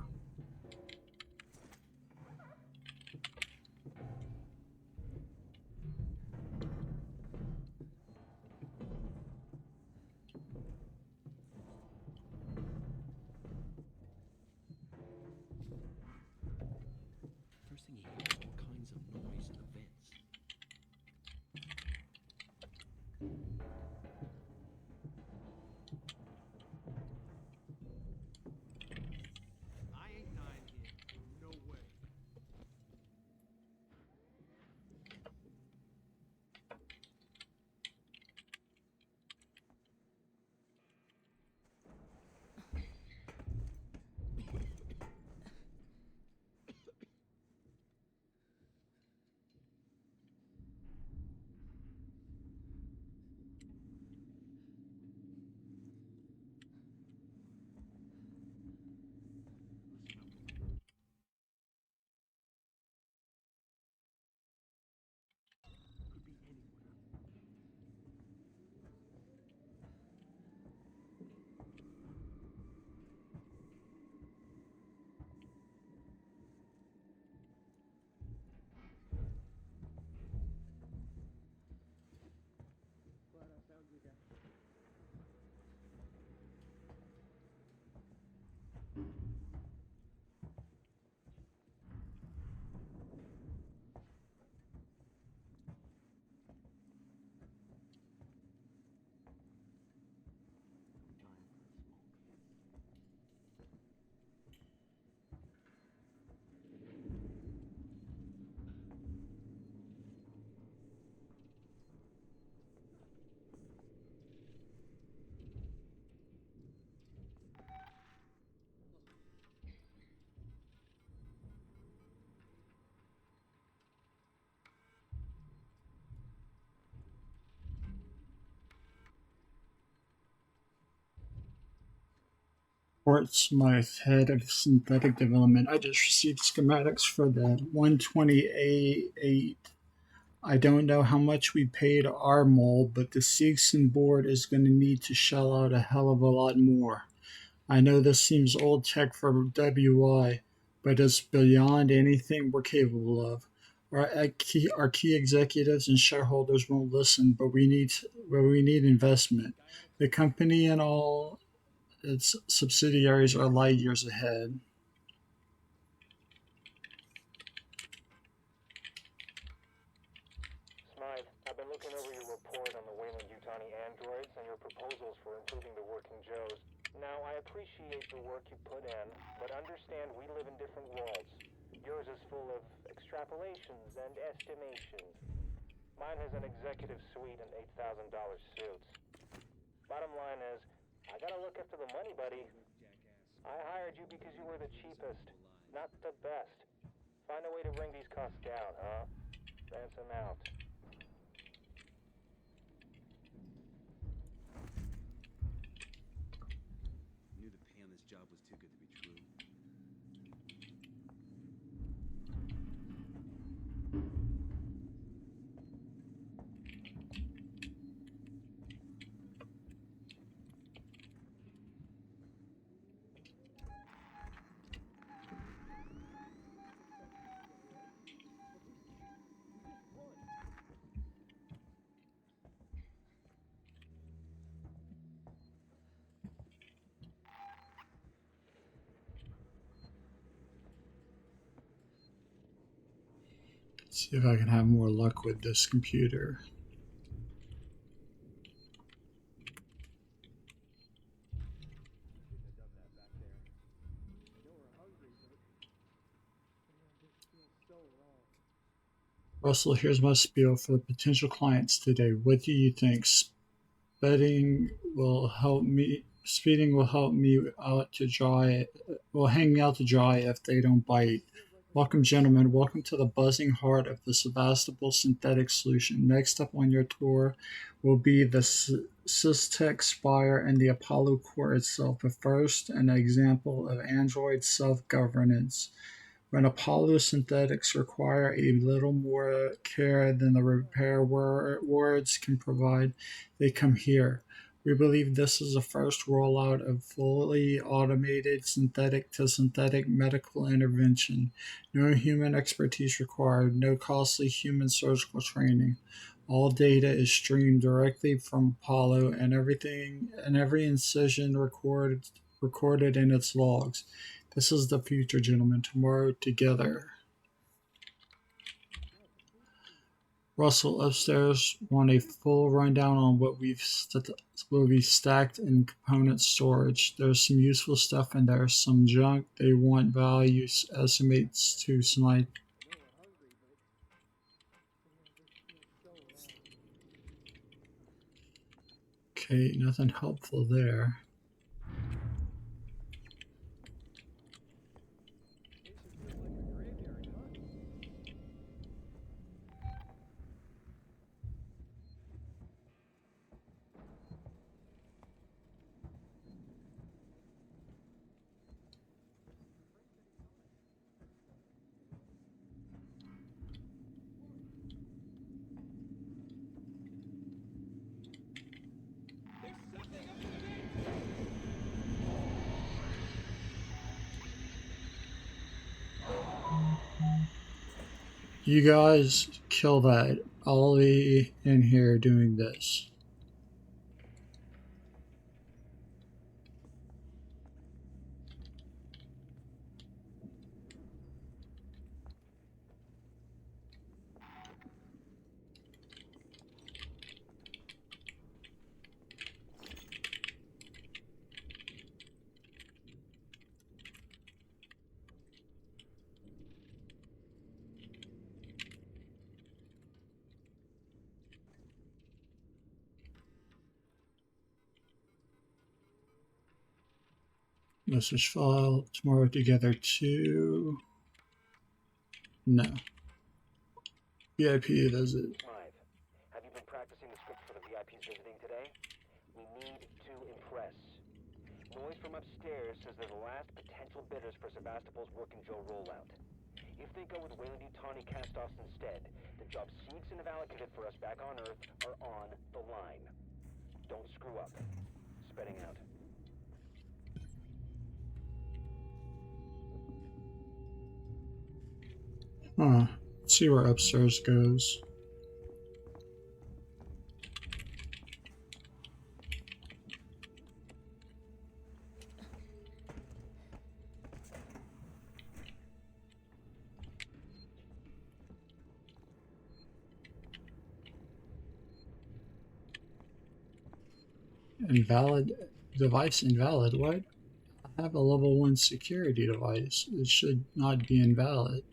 First thing you hear is all kinds of noise in the vents. I ain't dying here. No way. Could be anywhere. Glad I found you guys. Portsmouth, head of synthetic development. I just received schematics for the 120A8. I don't know how much we paid our mold, but the Seegson board is going to need to shell out a hell of a lot more. I know this seems old tech for WI, but it's beyond anything we're capable of. Our key executives and shareholders won't listen, but we need investment. The company and all its subsidiaries are light years ahead. Smythe, I've been looking over your report on the Weyland-Yutani androids and your proposals for improving the working Joes. Now, I appreciate the work you put in, but understand we live in different worlds. Yours is full of extrapolations and estimations. Mine has an executive suite and $8,000 suits. Bottom line is, I gotta look after the money, buddy. I hired you because you were the cheapest, not the best. Find a way to bring these costs down, huh? Ransom out. too good to be true. See if I can have more luck with this computer. Russell, here's my spiel for the potential clients today. What do you think? Speeding will help me out to dry. Will hang me out to dry if they don't bite. Welcome, gentlemen. Welcome to the buzzing heart of the Sevastopol synthetic solution. Next up on your tour will be the Systech Spire and the Apollo core itself. But first, an example of Android self-governance. When Apollo synthetics require a little more care than the repair wards can provide, they come here. We believe this is the first rollout of fully automated synthetic-to-synthetic medical intervention. No human expertise required, no costly human surgical training. All data is streamed directly from Apollo, and every incision recorded in its logs. This is the future, gentlemen. Tomorrow together. Russell, upstairs, want a full rundown on what we've stacked in component storage. There's some useful stuff in there, some junk. They want value estimates to tonight. Okay, nothing helpful there. You guys kill that. I'll be in here doing this. Message file, tomorrow together too. No. VIP visit. Smythe, have you been practicing the script for the VIPs visiting today? We need to impress. Noise from upstairs says they're the last potential bidders for Sevastopol's Working Joe rollout. If they go with Weyland-Yutani castoffs instead, the jobs Seegson have allocated for us back on Earth are on the line. Don't screw up. Spreading out. Huh. Let's see where upstairs goes. Invalid device invalid. What? I have a level 1 security device. It should not be invalid.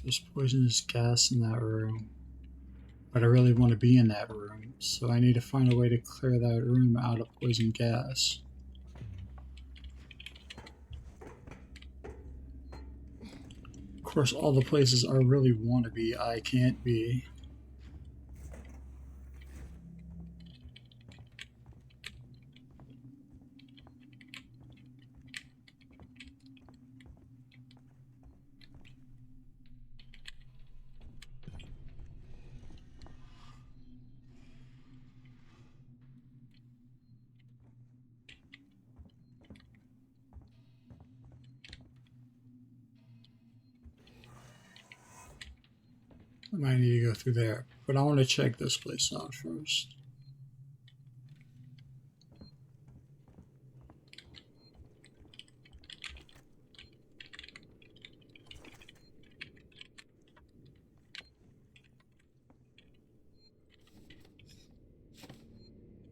There's poisonous gas in that room. But I really want to be in that room, so I need to find a way to clear that room out of poison gas. Of course, all the places I really want to be, I can't be. I might need to go through there, but I want to check this place out first.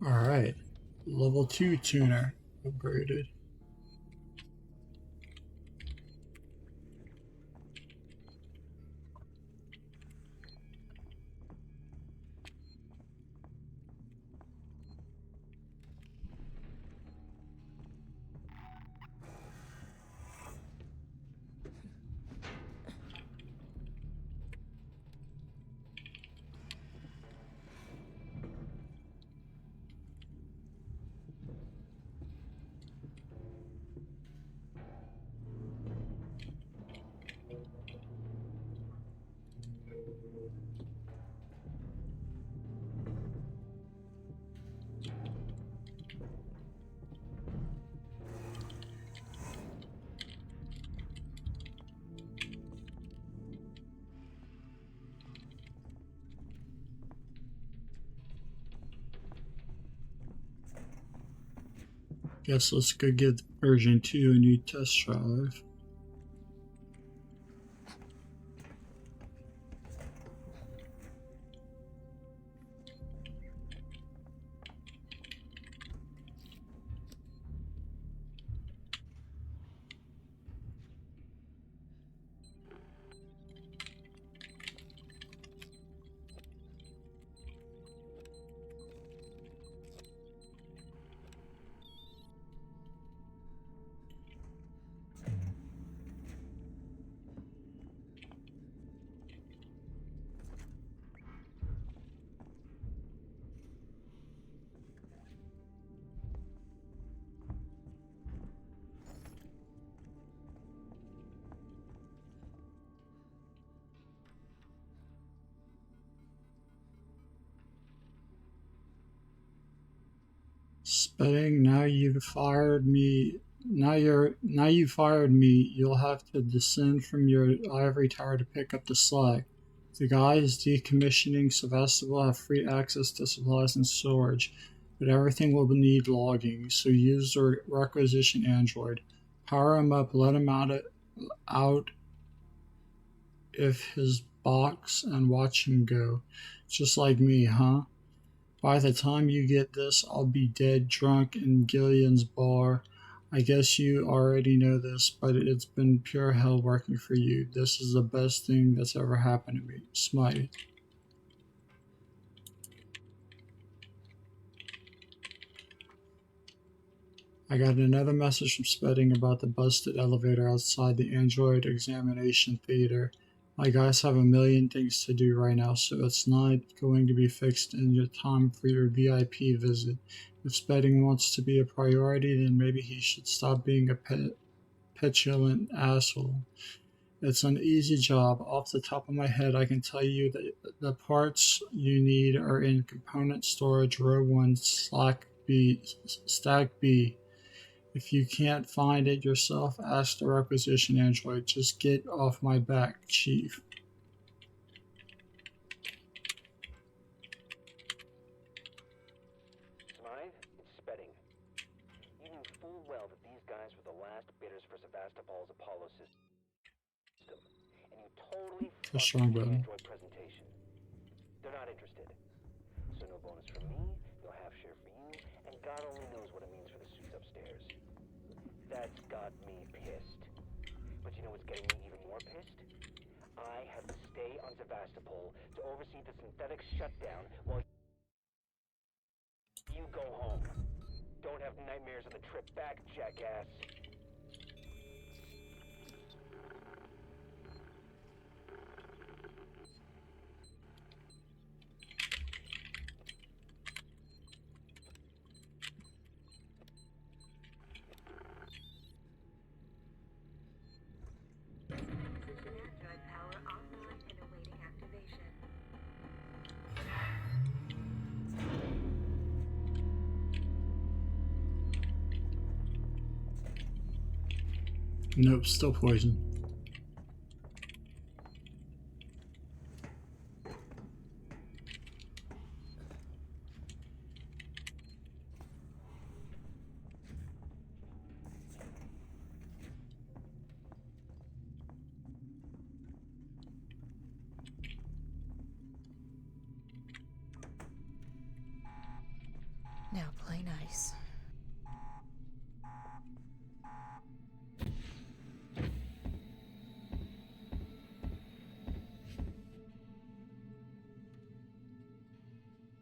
Alright, level 2 tuner upgraded. Guess let's go give version 2 a new test drive. Spedding, now you've fired me. Now you fired me. You'll have to descend from your ivory tower to pick up the slack. The guys decommissioning Sevastopol have free access to supplies and storage, but everything will need logging. So use the requisition android. Power him up. Let him out if his box and watch him go. Just like me, huh? By the time you get this, I'll be dead drunk in Gillian's bar. I guess you already know this, but it's been pure hell working for you. This is the best thing that's ever happened to me. Smite. I got another message from Spedding about the busted elevator outside the Android examination theater. My guys have a million things to do right now, so it's not going to be fixed in your time for your VIP visit. If Spedding wants to be a priority, then maybe he should stop being a petulant asshole. It's an easy job. Off the top of my head, I can tell you that the parts you need are in component storage row 1, stack B. If you can't find it yourself, ask the requisition android. Just get off my back, Chief. Smythe, it's Spedding. You knew full well that these guys were the last bidders for Sevastopol's Apollo system. And you totally fucked the android presentation. They're not interested. So no bonus for me, no half share for you, and God only knows what it means for the suits upstairs. That's got me pissed. But you know what's getting me even more pissed? I on Sevastopol to oversee the synthetic shutdown while you go home. Don't have nightmares on the trip back, jackass. Precision android power offline and awaiting activation. Nope, still poison. Now play nice.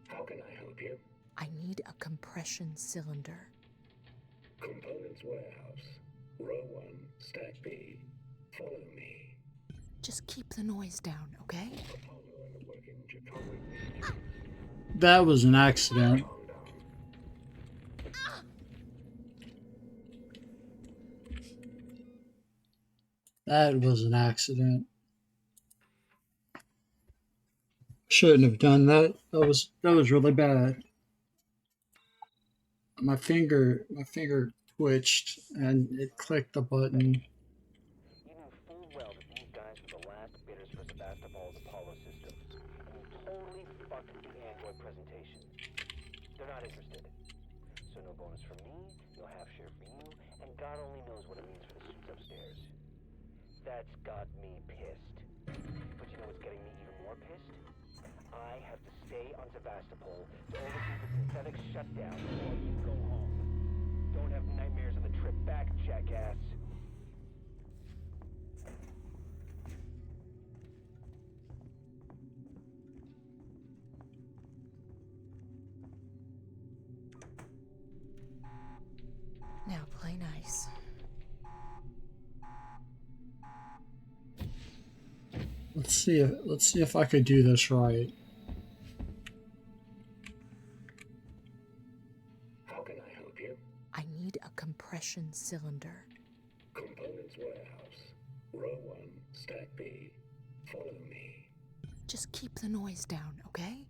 How can I help you? I need a compression cylinder. Components warehouse. Row 1, stack B. Follow me. Just keep the noise down, okay? Apollo and the working Jakari. That was an accident. That was an accident. Shouldn't have done that. That was really bad. My finger twitched and it clicked the button. You knew full well that these guys were the last bidders for Sevastopol's Apollo system, and you totally fucked the android presentation. They're not interested. So no bonus for me, no half share for you, and God only knows what it means for the suits upstairs. That's got me pissed. But you know what's getting me even more pissed? I have to stay on Sevastopol to oversee the synthetic shutdown while you go home. Don't have nightmares on the trip back, jackass. Now play nice. Let's see if I could do this right. How can I help you? I need a compression cylinder. Components warehouse. Row 1, stack B. Follow me. Just keep the noise down, okay?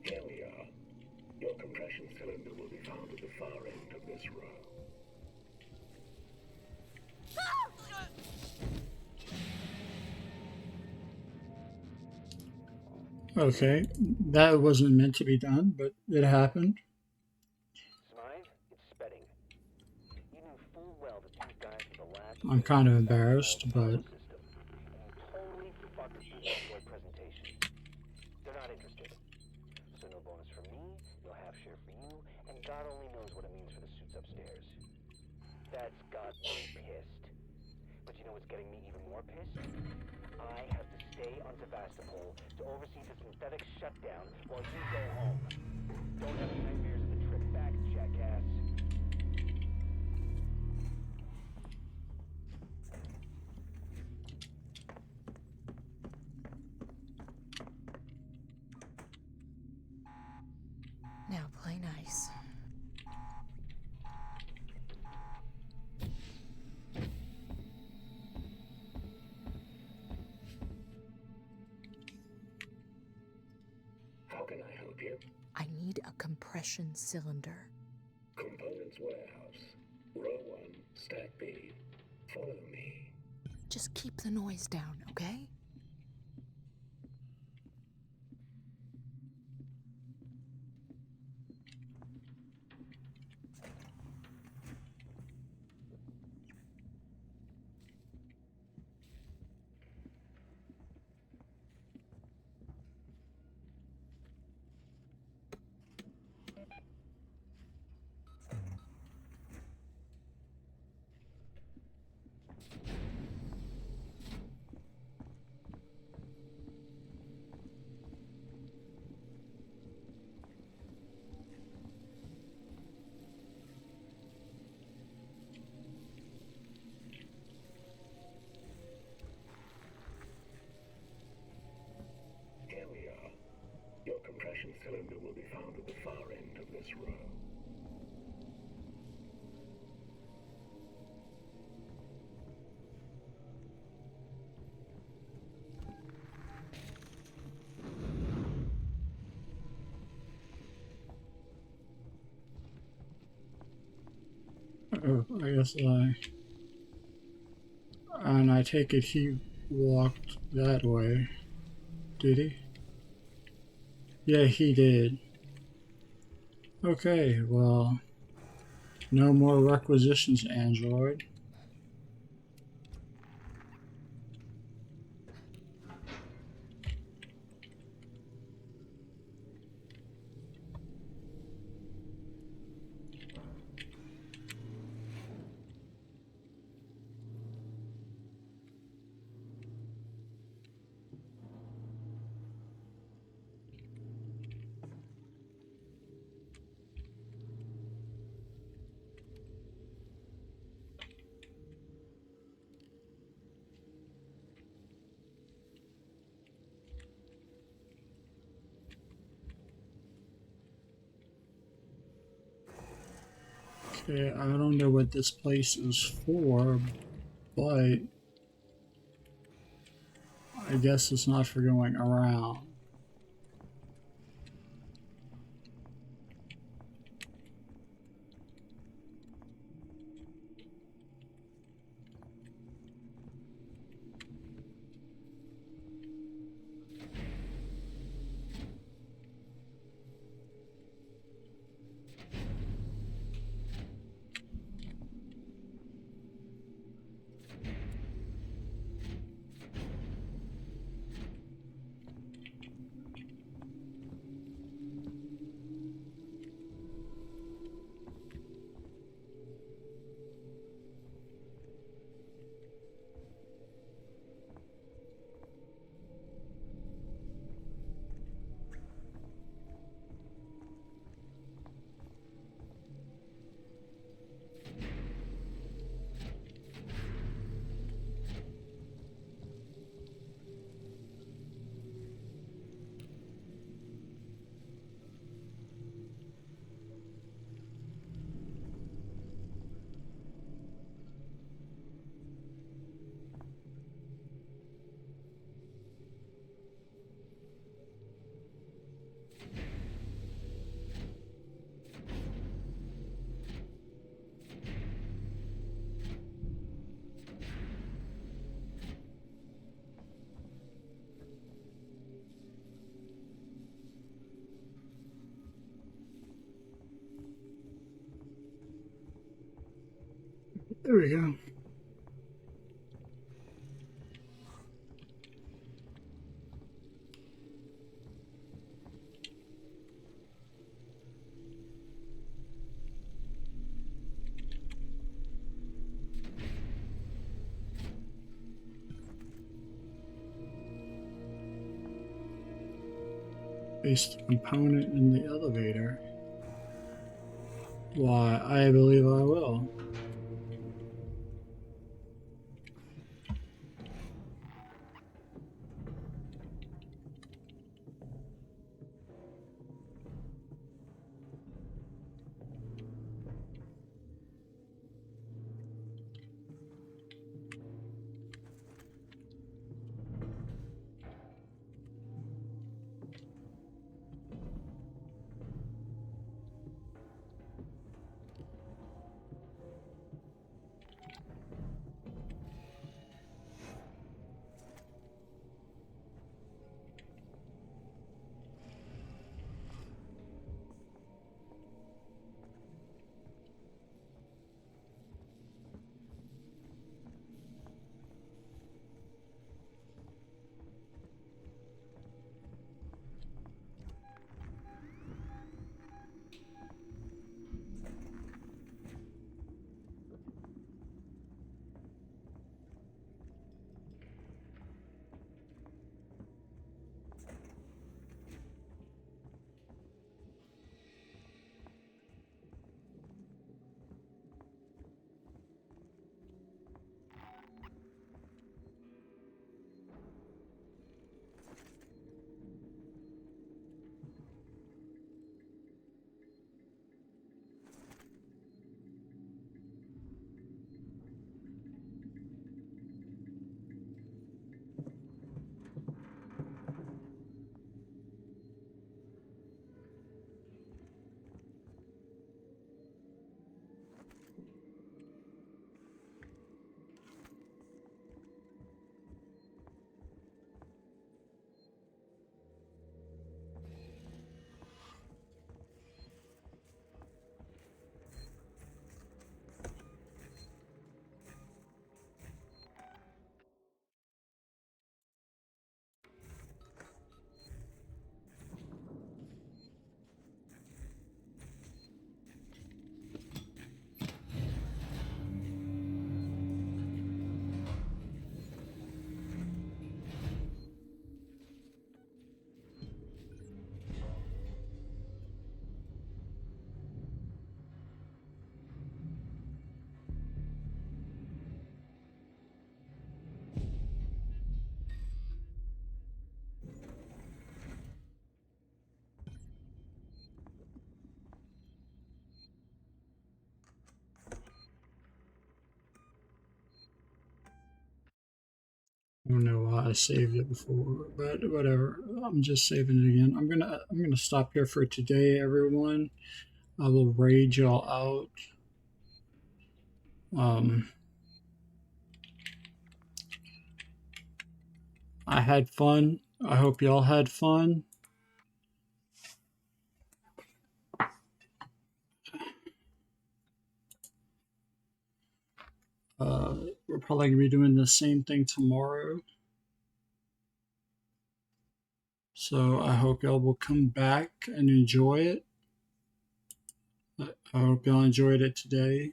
Here we are. Your compression cylinder will be found at the far end of this row. Okay, that wasn't meant to be done, but it happened. Smythe, it's Spedding. You knew full well that these guys were the last I'm kind of embarrassed, but system, and you totally fucked the android presentation. They're not interested. So no bonus for me, no half share for you, and God only knows what it means for the suits upstairs. That's got me pissed. But you know what's getting me even more pissed? I have to stay on Sevastopol to oversee the synthetic shutdown while you go home. Don't have nightmares of the trip back, jackass. Now play nice. can I help you? I need a compression cylinder. Components warehouse. Row 1, stack B. Follow me. Just keep the noise down, okay? Here we are. Your compression cylinder will be found at the far end of this row. Oh, I guess and I take it he walked that way. Did he? Yeah, he did. Okay, well, no more requisitions, Android. Okay, I don't know what this place is for, but I guess it's not for going around. There we go. Paste the component in the elevator. Why, I believe I will. I saved it before, but whatever. I'm just saving it again. I'm gonna stop here for today, everyone. I will raid y'all out. I had fun. I hope y'all had fun. We're probably gonna be doing the same thing tomorrow. So I hope y'all will come back and enjoy it. I hope y'all enjoyed it today.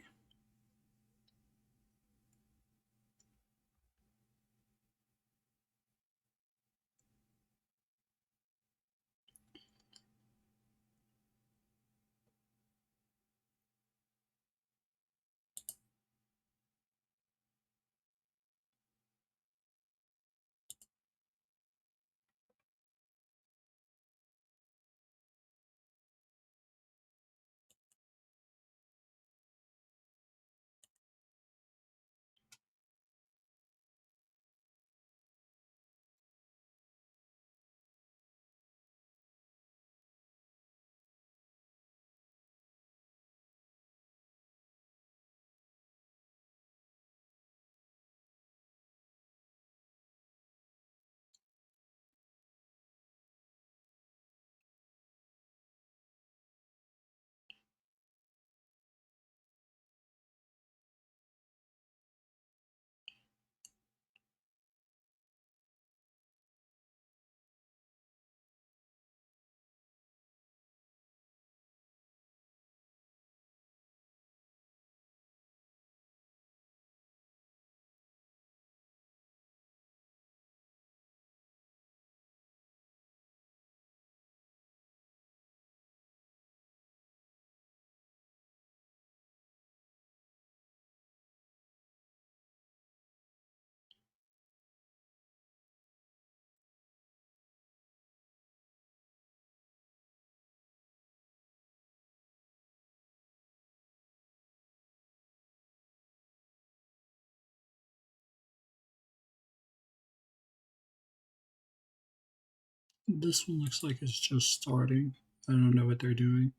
This one looks like it's just starting. I don't know what they're doing,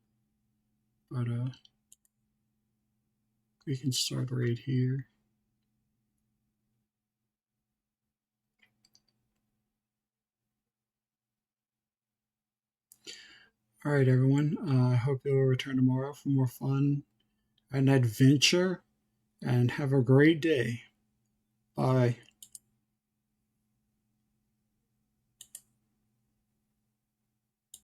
but we can start right here. All right, everyone. I hope you'll return tomorrow for more fun and adventure, and have a great day. Bye.